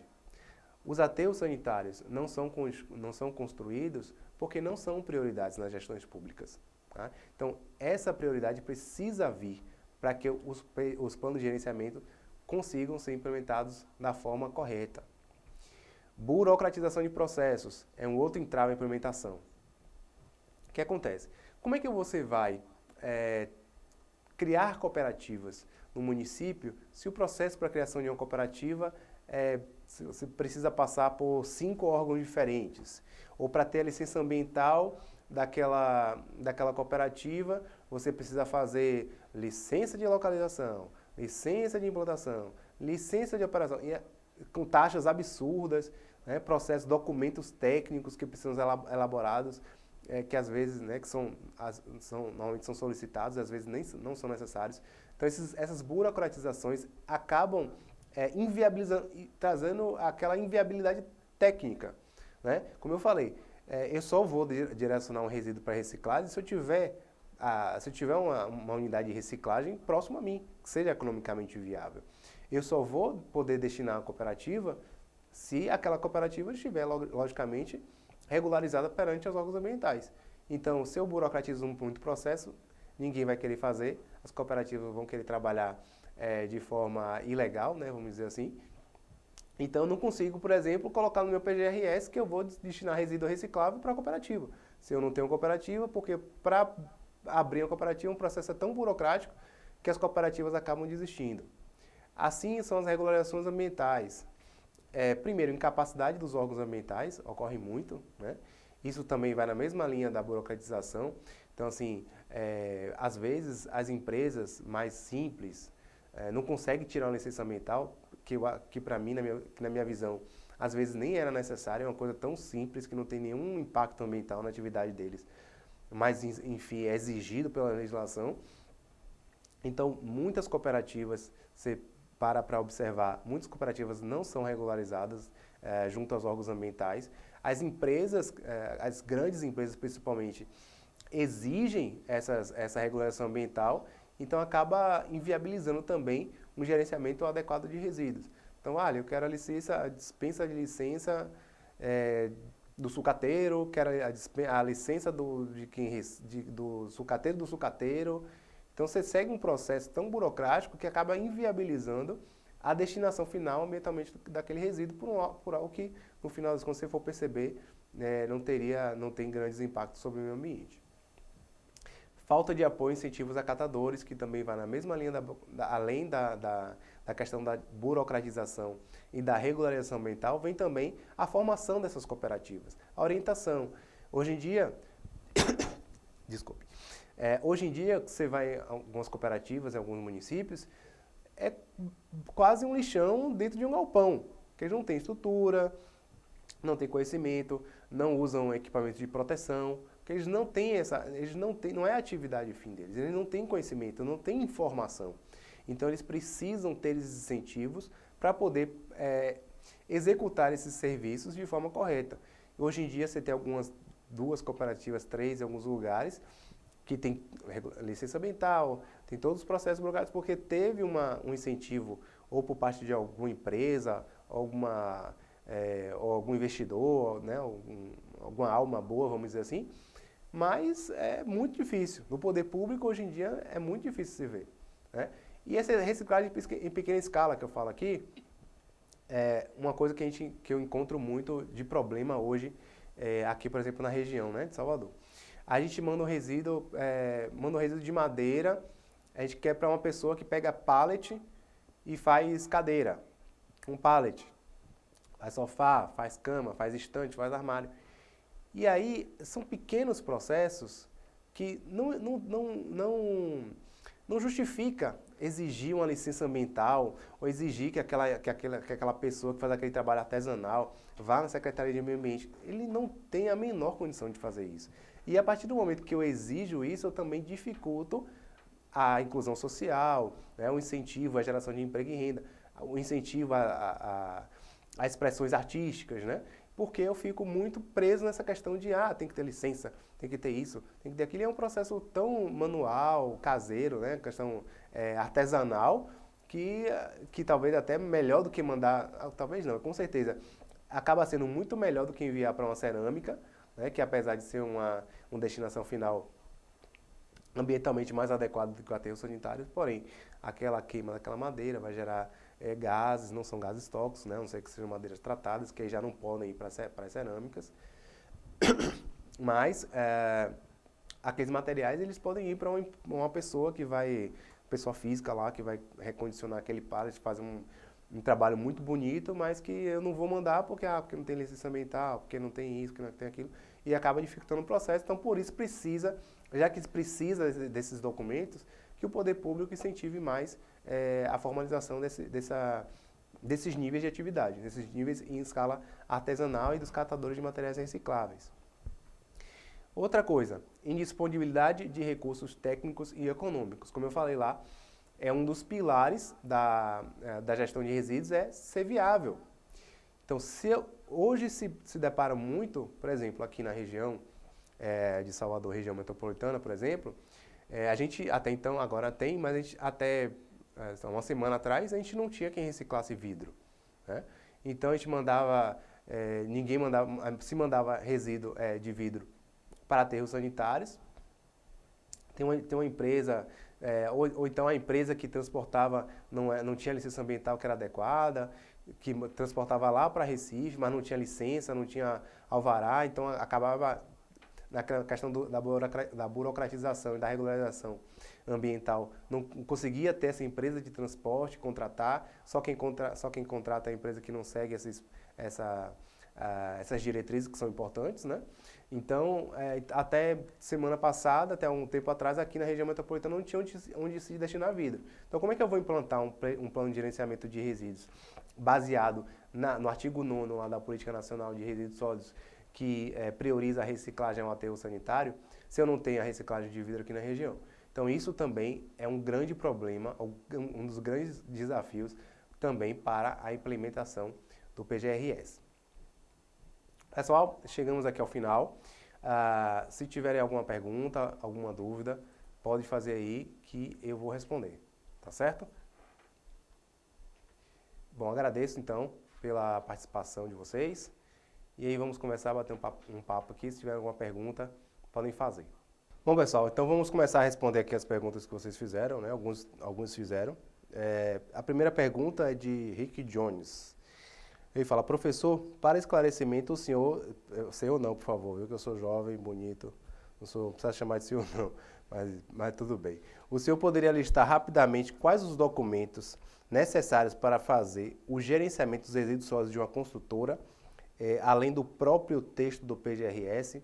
Os aterros sanitários não são construídos porque não são prioridades nas gestões públicas. Tá? Então, essa prioridade precisa vir para que os planos de gerenciamento consigam ser implementados da forma correta. Burocratização de processos é um outro entrave à implementação. O que acontece? Como é que você vai criar cooperativas no município se o processo para a criação de uma cooperativa você precisa passar por 5 órgãos diferentes? Ou para ter a licença ambiental daquela cooperativa, você precisa fazer licença de localização, licença de implantação, licença de operação, com taxas absurdas, né, processos, documentos técnicos que precisam ser elaborados, que às vezes, né, normalmente são solicitados, às vezes nem não são necessários. Então essas burocratizações acabam inviabilizando, trazendo aquela inviabilidade técnica. Né? Como eu falei, eu só vou direcionar um resíduo para reciclagem se eu tiver uma unidade de reciclagem próxima a mim, que seja economicamente viável. Eu só vou poder destinar a cooperativa se aquela cooperativa estiver, logicamente, regularizada perante os órgãos ambientais. Então, se eu burocratizo muito o processo, ninguém vai querer fazer, as cooperativas vão querer trabalhar de forma ilegal, né, vamos dizer assim. Então, eu não consigo, por exemplo, colocar no meu PGRS que eu vou destinar resíduo reciclável para a cooperativa. Se eu não tenho cooperativa, porque para abrir uma cooperativa um processo é tão burocrático que as cooperativas acabam desistindo. Assim são as regularizações ambientais. Primeiro, incapacidade dos órgãos ambientais, ocorre muito, né? Isso também vai na mesma linha da burocratização. Então, assim, às vezes as empresas mais simples não conseguem tirar uma licença ambiental, que para mim, na minha visão, às vezes nem era necessário, é uma coisa tão simples que não tem nenhum impacto ambiental na atividade deles, mas, enfim, é exigido pela legislação. Então, muitas cooperativas, você para observar, muitas cooperativas não são regularizadas junto aos órgãos ambientais. As empresas, as grandes empresas principalmente, exigem essa regularização ambiental, então acaba inviabilizando também um gerenciamento adequado de resíduos. Então, olha, eu quero a dispensa de licença do sucateiro, quero a licença do sucateiro do sucateiro. Então, você segue um processo tão burocrático que acaba inviabilizando a destinação final ambientalmente daquele resíduo por algo que, no final das contas, se você for perceber, não tem grandes impactos sobre o meio ambiente. Falta de apoio e incentivos a catadores, que também vai na mesma linha, além da questão da burocratização e da regularização ambiental, vem também a formação dessas cooperativas, a orientação. Hoje em dia, desculpe, hoje em dia você vai em algumas cooperativas, em alguns municípios, é quase um lixão dentro de um galpão, que eles não têm estrutura, não têm conhecimento, não usam equipamentos de proteção, porque eles não têm não é a atividade fim deles, eles não têm conhecimento, não têm informação. Então eles precisam ter esses incentivos para poder executar esses serviços de forma correta. Hoje em dia você tem 2 cooperativas, 3 em alguns lugares, que tem licença ambiental, tem todos os processos burocráticos, porque teve um incentivo ou por parte de alguma empresa, ou algum investidor, né, alguma alma boa, vamos dizer assim, mas é muito difícil. No poder público, hoje em dia, é muito difícil se ver. Né? E essa reciclagem em pequena escala que eu falo aqui, é uma coisa que eu encontro muito de problema hoje, aqui, por exemplo, na região, né, de Salvador. a gente manda um resíduo de madeira, a gente quer para uma pessoa que pega pallet e faz cadeira, um pallet, faz sofá, faz cama, faz estante, faz armário. E aí são pequenos processos que não justifica exigir uma licença ambiental ou exigir que aquela pessoa que faz aquele trabalho artesanal vá na Secretaria de Meio Ambiente. Ele não tem a menor condição de fazer isso. E a partir do momento que eu exijo isso, eu também dificulto a inclusão social, né, o incentivo à geração de emprego e renda, o incentivo a expressões artísticas, né? Porque eu fico muito preso nessa questão de, tem que ter licença, tem que ter isso, tem que ter aquilo. E é um processo tão manual, caseiro, né? Questão artesanal, que talvez até melhor do que mandar, talvez não, com certeza, acaba sendo muito melhor do que enviar para uma cerâmica, né? Que apesar de ser uma destinação final ambientalmente mais adequada do que o aterro sanitário, porém, aquela queima daquela madeira vai gerar gases, não são gases tóxicos, né? A não ser que sejam madeiras tratadas, que aí já não podem ir para as cerâmicas. Mas aqueles materiais eles podem ir para uma pessoa que vai, pessoa física lá, que vai recondicionar aquele pallet, fazer um trabalho muito bonito, mas que eu não vou mandar porque não tem licença ambiental, porque não tem isso, porque não tem aquilo, e acaba dificultando o processo. Então, por isso precisa, já que precisa desses documentos, que o poder público incentive mais a formalização desses níveis de atividade, desses níveis em escala artesanal e dos catadores de materiais recicláveis. Outra coisa, indisponibilidade de recursos técnicos e econômicos. Como eu falei lá, é um dos pilares da gestão de resíduos ser viável. Então, hoje se depara muito, por exemplo, aqui na região de Salvador, região metropolitana, por exemplo, a gente até então, agora tem, mas a gente até uma semana atrás, a gente não tinha quem reciclasse vidro, né? Então a gente se mandava resíduo de vidro para aterros sanitários. Tem uma empresa, ou então a empresa que transportava não tinha licença ambiental que era adequada, que transportava lá para Recife, mas não tinha licença, não tinha alvará, então acabava na questão da burocratização e da regularização ambiental, não conseguia ter essa empresa de transporte, contratar, só quem contrata é a empresa que não segue essas diretrizes que são importantes, né? Então, até semana passada, até um tempo atrás, aqui na região metropolitana não tinha onde se destinar vidro. Então, como é que eu vou implantar um plano de gerenciamento de resíduos baseado no artigo 9º lá da Política Nacional de Resíduos Sólidos, que prioriza a reciclagem ao aterro sanitário, se eu não tenho a reciclagem de vidro aqui na região? Então, isso também é um grande problema, um dos grandes desafios também para a implementação do PGRS. Pessoal, chegamos aqui ao final. Se tiverem alguma pergunta, alguma dúvida, pode fazer aí que eu vou responder, tá certo? Bom, agradeço então pela participação de vocês. E aí vamos começar a bater um papo aqui. Se tiver alguma pergunta, podem fazer. Bom, pessoal, então vamos começar a responder aqui as perguntas que vocês fizeram, né? Alguns fizeram. A primeira pergunta é de Rick Jones. Ele fala: professor, para esclarecimento, o senhor não, por favor, viu que eu sou jovem, bonito, não precisa chamar de senhor não, mas tudo bem. O senhor poderia listar rapidamente quais os documentos necessários para fazer o gerenciamento dos resíduos sólidos de uma construtora, além do próprio texto do PGRS?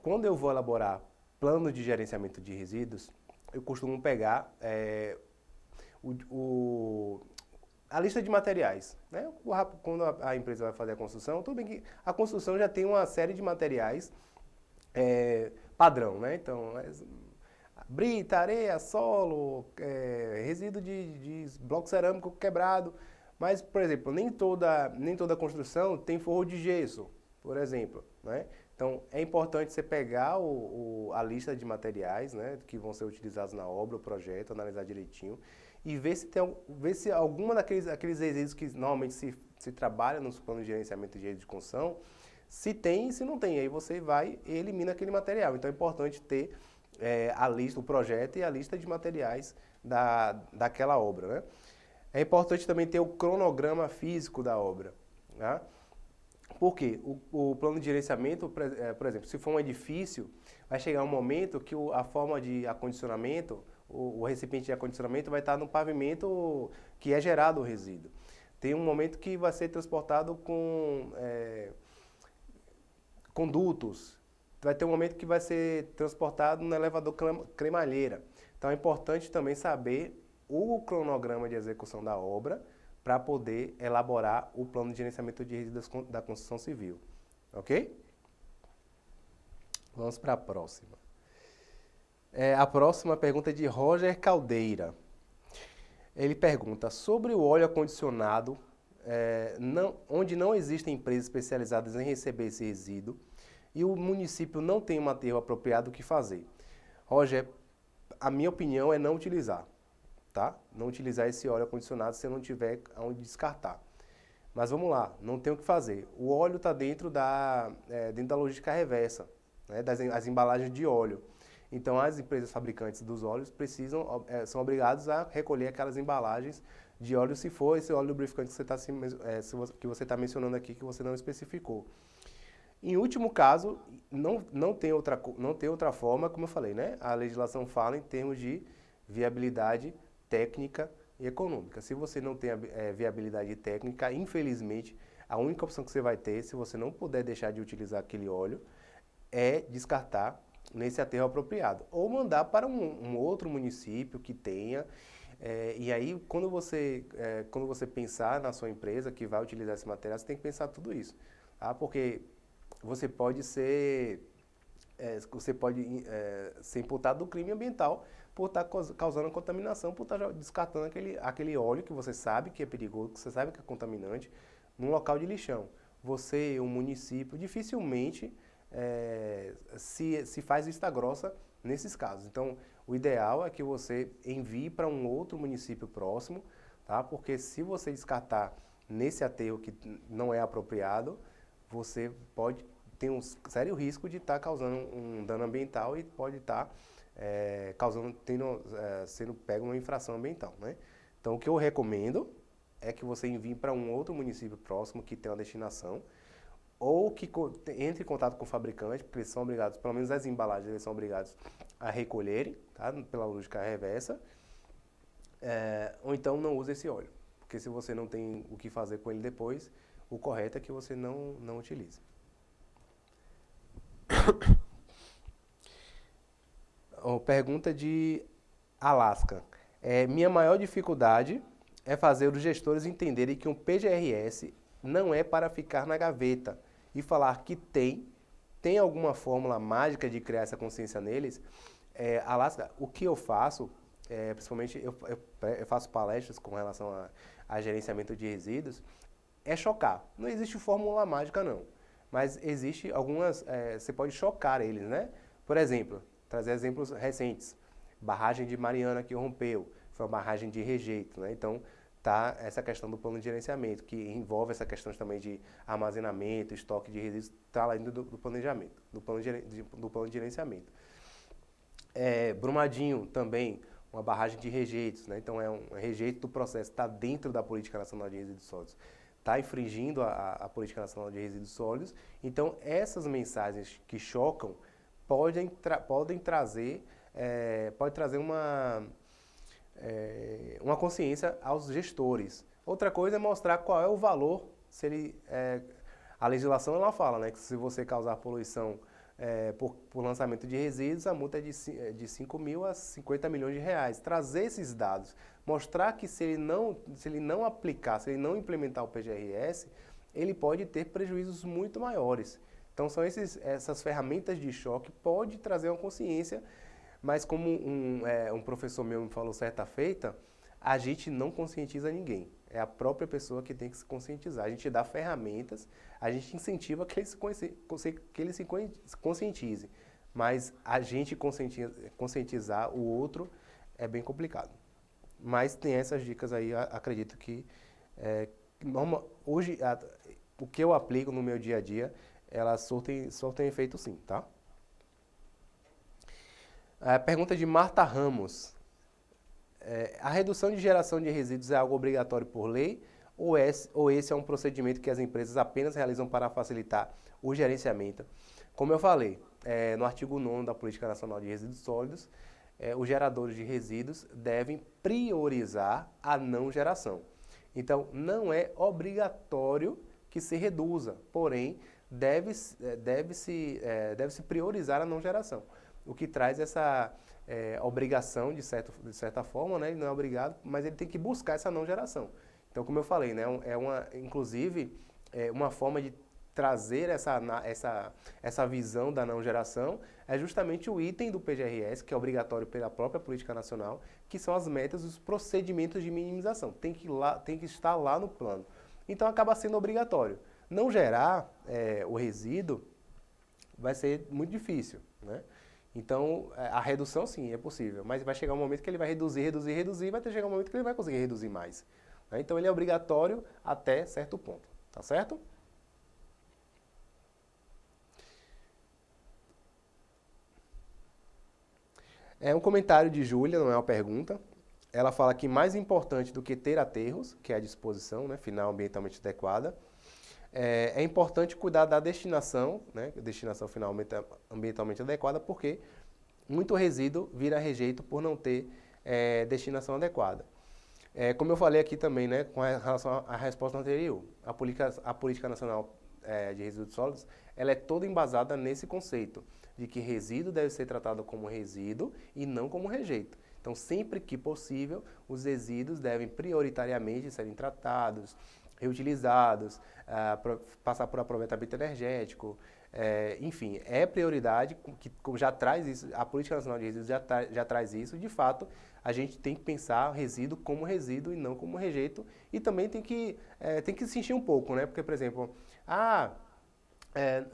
Quando eu vou elaborar plano de gerenciamento de resíduos, eu costumo pegar a lista de materiais, né? Quando a empresa vai fazer a construção, tudo bem que a construção já tem uma série de materiais padrão, né? Então, brita, areia, solo, resíduo de bloco cerâmico quebrado. Mas, por exemplo, nem toda construção tem forro de gesso, por exemplo, né? Então, é importante você pegar a lista de materiais, né, que vão ser utilizados na obra, o projeto, analisar direitinho e ver se alguma daqueles resíduos que normalmente se trabalha nos planos de gerenciamento de resíduos de construção, se tem e se não tem. Aí você vai e elimina aquele material. Então, é importante ter a lista, o projeto e a lista de materiais daquela obra, né? É importante também ter o cronograma físico da obra, né? Por quê? O plano de gerenciamento, por exemplo, se for um edifício, vai chegar um momento que a forma de acondicionamento, o recipiente de acondicionamento vai estar no pavimento que é gerado o resíduo. Tem um momento que vai ser transportado com condutos. Vai ter um momento que vai ser transportado no elevador cremalheira. Então é importante também saber o cronograma de execução da obra para poder elaborar o plano de gerenciamento de resíduos da construção civil. Ok? Vamos para a próxima. A próxima pergunta é de Roger Caldeira. Ele pergunta sobre o óleo acondicionado, onde não existem empresas especializadas em receber esse resíduo e o município não tem um aterro apropriado, o que fazer? Roger, a minha opinião é não utilizar, tá? Não utilizar esse óleo acondicionado se não tiver onde descartar. Mas vamos lá, não tem o que fazer. O óleo está dentro da logística reversa, né, das embalagens de óleo. Então, as empresas fabricantes dos óleos são obrigadas a recolher aquelas embalagens de óleo, se for esse óleo lubrificante que você está mencionando aqui, que você não especificou. Em último caso, não tem outra forma, como eu falei, né? A legislação fala em termos de viabilidade técnica e econômica. Se você não tem viabilidade técnica, infelizmente, a única opção que você vai ter, se você não puder deixar de utilizar aquele óleo, é descartar nesse aterro apropriado. Ou mandar para um outro município que tenha. E aí, quando você pensar na sua empresa que vai utilizar esse material, você tem que pensar tudo isso. Tá? Porque você pode ser imputado do crime ambiental por estar causando contaminação, por estar descartando aquele óleo que você sabe que é perigoso, que você sabe que é contaminante, num local de lixão. Você, um município, dificilmente se faz vista grossa nesses casos. Então, o ideal é que você envie para um outro município próximo, tá? Porque se você descartar nesse aterro que não é apropriado, você pode ter um sério risco de estar causando um dano ambiental e pode estar sendo pego uma infração ambiental, né? Então, o que eu recomendo é que você envie para um outro município próximo que tenha uma destinação, ou que entre em contato com o fabricante, porque eles são obrigados, pelo menos as embalagens, eles são obrigados a recolherem, tá? Pela lógica reversa, ou então não use esse óleo, porque se você não tem o que fazer com ele depois, o correto é que você não utilize. Pergunta de Alaska. Minha maior dificuldade é fazer os gestores entenderem que um PGRS não é para ficar na gaveta e falar que tem alguma fórmula mágica de criar essa consciência neles. Alaska, o que eu faço, principalmente eu faço palestras com relação a gerenciamento de resíduos, é chocar. Não existe fórmula mágica, não. Mas existe algumas, você pode chocar eles, né? Por exemplo, trazer exemplos recentes. Barragem de Mariana que rompeu, foi uma barragem de rejeito, né? Então, tá essa questão do plano de gerenciamento, que envolve essa questão também de armazenamento, estoque de resíduos, está lá dentro do planejamento, do plano de gerenciamento. Brumadinho também, uma barragem de rejeitos, né? Então é um rejeito do processo, está dentro da Política Nacional de Resíduos Sólidos, está infringindo a Política Nacional de Resíduos Sólidos. Então essas mensagens que chocam podem trazer uma consciência aos gestores. Outra coisa é mostrar qual é o valor, a legislação ela fala, né, que se você causar poluição por lançamento de resíduos, a multa é de 5 mil a 50 milhões de reais. Trazer esses dados, mostrar que se ele não aplicar, se ele não implementar o PGRS, ele pode ter prejuízos muito maiores. Então são essas ferramentas de choque que podem trazer uma consciência, mas como um professor meu me falou certa feita, a gente não conscientiza ninguém. É a própria pessoa que tem que se conscientizar. A gente dá ferramentas, a gente incentiva que ele se conscientize. Mas a gente conscientizar o outro é bem complicado. Mas tem essas dicas aí, acredito que hoje o que eu aplico no meu dia a dia, elas surtem efeito sim, tá? A pergunta de Marta Ramos. A redução de geração de resíduos é algo obrigatório por lei ou esse é um procedimento que as empresas apenas realizam para facilitar o gerenciamento. Como eu falei, no artigo 9º da Política Nacional de Resíduos Sólidos, os geradores de resíduos devem priorizar a não geração. Então, não é obrigatório que se reduza, porém, deve-se priorizar a não geração. O que traz essa obrigação, de certa forma, né? Ele não é obrigado, mas ele tem que buscar essa não geração. Então, como eu falei, né? Inclusive, uma forma de trazer essa visão da não geração é justamente o item do PGRS, que é obrigatório pela própria Política Nacional, que são as metas e os procedimentos de minimização. Tem que estar lá no plano. Então, acaba sendo obrigatório. Não gerar o resíduo vai ser muito difícil, né? Então, a redução sim, é possível, mas vai chegar um momento que ele vai reduzir, e vai chegar um momento que ele vai conseguir reduzir mais, né? Então, ele é obrigatório até certo ponto, tá certo? É um comentário de Júlia, não é uma pergunta. Ela fala que mais importante do que ter aterros, que é a disposição, né, final ambientalmente adequada, é importante cuidar da destinação, né, destinação final ambientalmente adequada, porque muito resíduo vira rejeito por não ter destinação adequada. Como eu falei aqui também, né, com relação à resposta anterior, a Política Nacional de Resíduos Sólidos, ela é toda embasada nesse conceito de que resíduo deve ser tratado como resíduo e não como rejeito. Então, sempre que possível, os resíduos devem prioritariamente serem tratados, reutilizados, passar por aproveitamento energético, enfim, é prioridade, que já traz isso, a Política Nacional de Resíduos já traz isso, de fato, a gente tem que pensar resíduo como resíduo e não como rejeito, e também tem que se encher um pouco, né? Porque, por exemplo,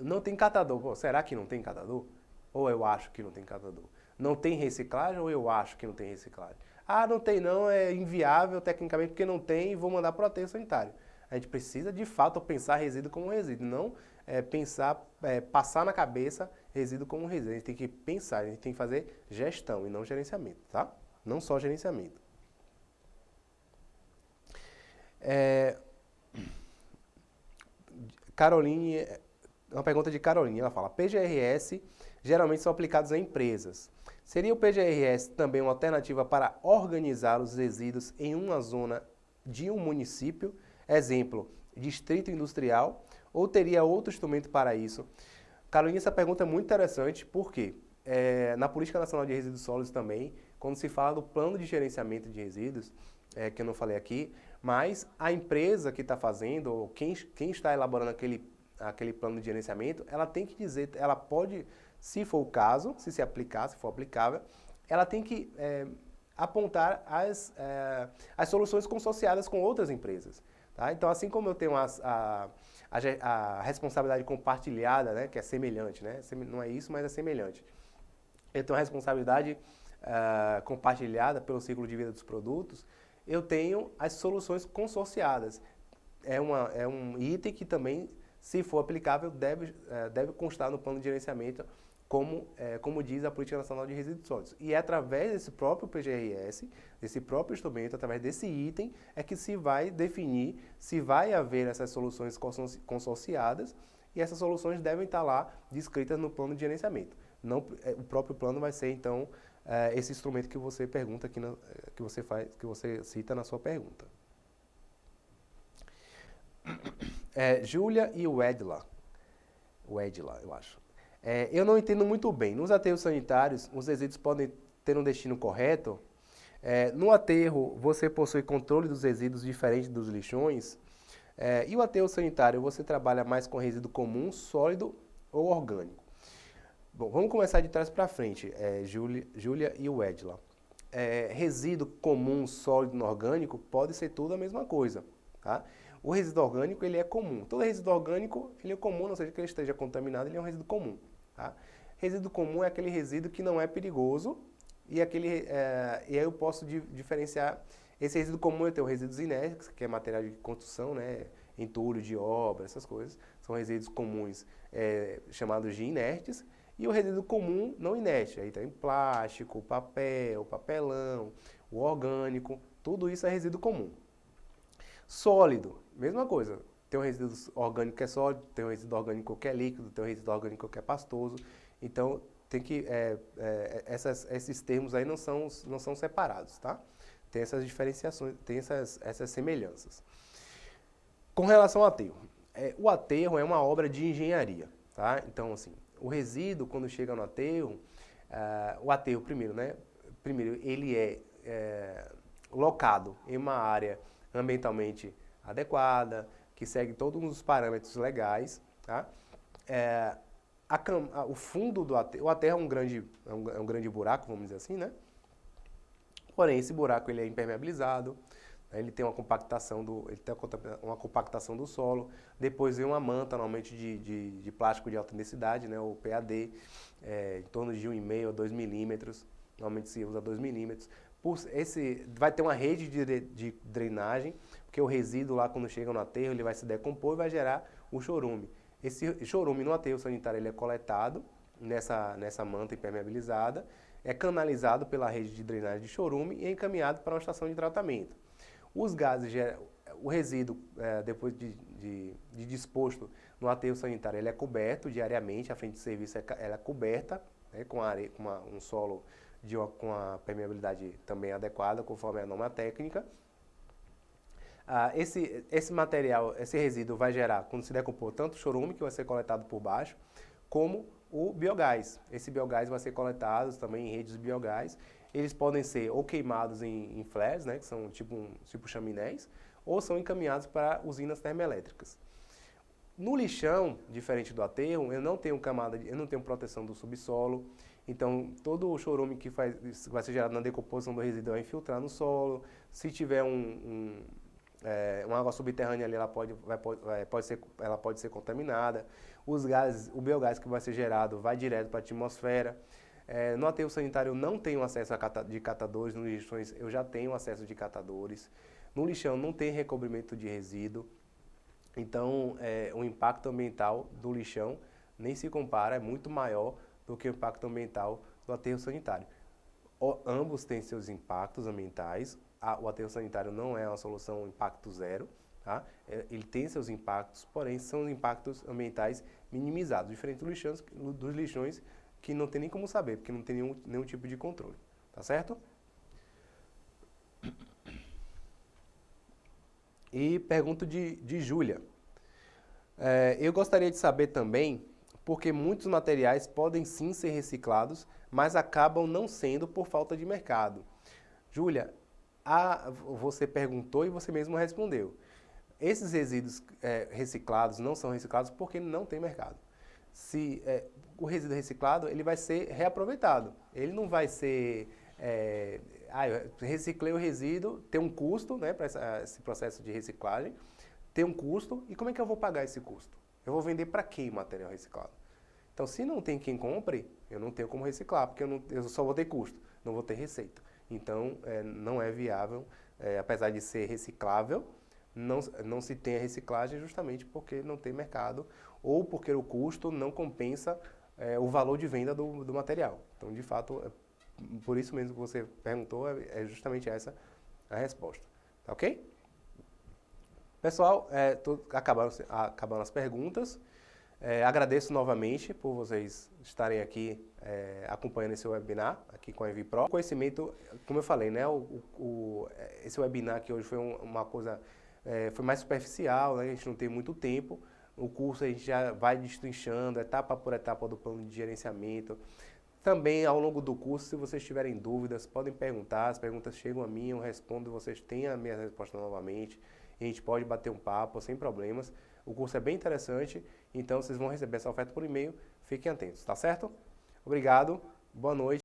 não tem catador. Pô, será que não tem catador? Ou eu acho que não tem catador? Não tem reciclagem ou eu acho que não tem reciclagem? Não tem não, é inviável tecnicamente porque não tem e vou mandar para o aterro sanitário. A gente precisa, de fato, pensar resíduo como resíduo, não passar na cabeça resíduo como resíduo. A gente tem que pensar, a gente tem que fazer gestão e não gerenciamento, tá? Não só gerenciamento. Caroline, uma pergunta de Caroline, ela fala, PGRS geralmente são aplicados a empresas. Seria o PGRS também uma alternativa para organizar os resíduos em uma zona de um município, exemplo, distrito industrial, ou teria outro instrumento para isso? Caroline, essa pergunta é muito interessante, porque na Política Nacional de Resíduos Sólidos também, quando se fala do plano de gerenciamento de resíduos, que eu não falei aqui, mas a empresa que está fazendo, ou quem está elaborando aquele plano de gerenciamento, ela tem que dizer, ela pode, se for o caso, se aplicar, se for aplicável, ela tem que apontar as soluções consorciadas com outras empresas. Tá? Então, assim como eu tenho a responsabilidade compartilhada, né, que é semelhante, né? Não é isso, mas é semelhante. Eu tenho a responsabilidade compartilhada pelo ciclo de vida dos produtos, eu tenho as soluções consorciadas. É um item que também, se for aplicável, deve constar no plano de gerenciamento, como diz a Política Nacional de Resíduos Sólidos. E é através desse próprio PGRS, desse próprio instrumento, através desse item, é que se vai definir se vai haver essas soluções consorciadas, e essas soluções devem estar lá descritas no plano de gerenciamento. Não, o próprio plano vai ser, então, esse instrumento que você pergunta aqui, que você cita na sua pergunta. Júlia e o Edla, eu acho. Eu não entendo muito bem. Nos aterros sanitários, os resíduos podem ter um destino correto? No aterro, você possui controle dos resíduos diferente dos lixões? E o aterro sanitário, você trabalha mais com resíduo comum, sólido ou orgânico? Bom, vamos começar de trás para frente, Júlia e o Edla. Resíduo comum, sólido e orgânico pode ser tudo a mesma coisa, tá? O resíduo orgânico, ele é comum. Todo resíduo orgânico, ele é comum, não seja que ele esteja contaminado, ele é um resíduo comum, tá? Resíduo comum é aquele resíduo que não é perigoso e aí eu posso diferenciar. Esse resíduo comum eu tenho resíduos inertes, que é material de construção, né? Entulho de obra, essas coisas. São resíduos comuns chamados de inertes. E o resíduo comum não inerte, aí tem plástico, papel, papelão, o orgânico, tudo isso é resíduo comum. Sólido, mesma coisa. Tem um resíduo orgânico que é sólido, tem um resíduo orgânico que é líquido, tem um resíduo orgânico que é pastoso. Então, tem que esses termos aí não são separados, tá? Tem essas diferenciações, tem essas semelhanças. Com relação ao aterro, o aterro é uma obra de engenharia, tá? Então, assim, o resíduo, quando chega no aterro, o aterro, primeiro, né? Primeiro, ele é locado em uma área ambientalmente adequada, que segue todos os parâmetros legais, tá? O fundo do aterro, o aterro é um grande buraco, vamos dizer assim, né? Porém, esse buraco ele é impermeabilizado, né? Ele tem uma compactação do solo. Depois vem uma manta, normalmente de plástico de alta densidade, né? O PAD, em torno de 1,5 a 2 milímetros. Normalmente se usa 2 milímetros. Vai ter uma rede de drenagem, porque o resíduo lá, quando chega no aterro, ele vai se decompor e vai gerar o chorume. Esse chorume no aterro sanitário ele é coletado nessa manta impermeabilizada, é canalizado pela rede de drenagem de chorume e é encaminhado para uma estação de tratamento. Os gases, o resíduo, depois de disposto no aterro sanitário, ele é coberto diariamente, a frente de serviço ela é coberta, né, com um solo com a permeabilidade também adequada, conforme a norma técnica. Esse material, esse resíduo vai gerar, quando se decompor, tanto o chorume, que vai ser coletado por baixo, como o biogás. Esse biogás vai ser coletado também em redes de biogás. Eles podem ser ou queimados em flares, né, que são tipo chaminés, ou são encaminhados para usinas termoelétricas. No lixão, diferente do aterro, eu não tenho proteção do subsolo. Então, todo o chorume que vai ser gerado na decomposição do resíduo vai infiltrar no solo. Se tiver uma água subterrânea ali, ela pode ser contaminada. Os gases, o biogás que vai ser gerado vai direto para a atmosfera. No aterro sanitário eu não tenho acesso de catadores, nos lixões eu já tenho acesso de catadores. No lixão não tem recobrimento de resíduo. Então, o impacto ambiental do lixão nem se compara, é muito maior do que o impacto ambiental do aterro sanitário. Ambos têm seus impactos ambientais. O aterro sanitário não é uma solução impacto zero, tá? Ele tem seus impactos, porém são impactos ambientais minimizados, diferente dos lixões que não tem nem como saber, porque não tem nenhum tipo de controle, tá certo? E pergunta de Júlia. Eu gostaria de saber também porque muitos materiais podem sim ser reciclados, mas acabam não sendo por falta de mercado. Júlia, você perguntou e você mesmo respondeu. Esses resíduos reciclados não são reciclados porque não tem mercado. O resíduo reciclado ele vai ser reaproveitado. Ele não vai ser... eu reciclei o resíduo, tem um custo, né, para esse processo de reciclagem, tem um custo, e como é que eu vou pagar esse custo? Eu vou vender para quem o material reciclado? Então, se não tem quem compre, eu não tenho como reciclar, porque eu só vou ter custo, não vou ter receita. Então, não é viável, apesar de ser reciclável, não se tem a reciclagem justamente porque não tem mercado ou porque o custo não compensa o valor de venda do material. Então, de fato, por isso mesmo que você perguntou, é justamente essa a resposta. Tá ok? Pessoal, acabaram as perguntas. Agradeço novamente por vocês estarem aqui acompanhando esse webinar aqui com a EnviPro. O conhecimento, como eu falei, né, esse webinar aqui hoje foi uma coisa, foi mais superficial, né, a gente não tem muito tempo. O curso a gente já vai destrinchando etapa por etapa do plano de gerenciamento. Também ao longo do curso, se vocês tiverem dúvidas, podem perguntar, as perguntas chegam a mim, eu respondo, vocês têm a minha resposta novamente. E a gente pode bater um papo sem problemas. O curso é bem interessante, então vocês vão receber essa oferta por e-mail. Fiquem atentos, tá certo? Obrigado, boa noite.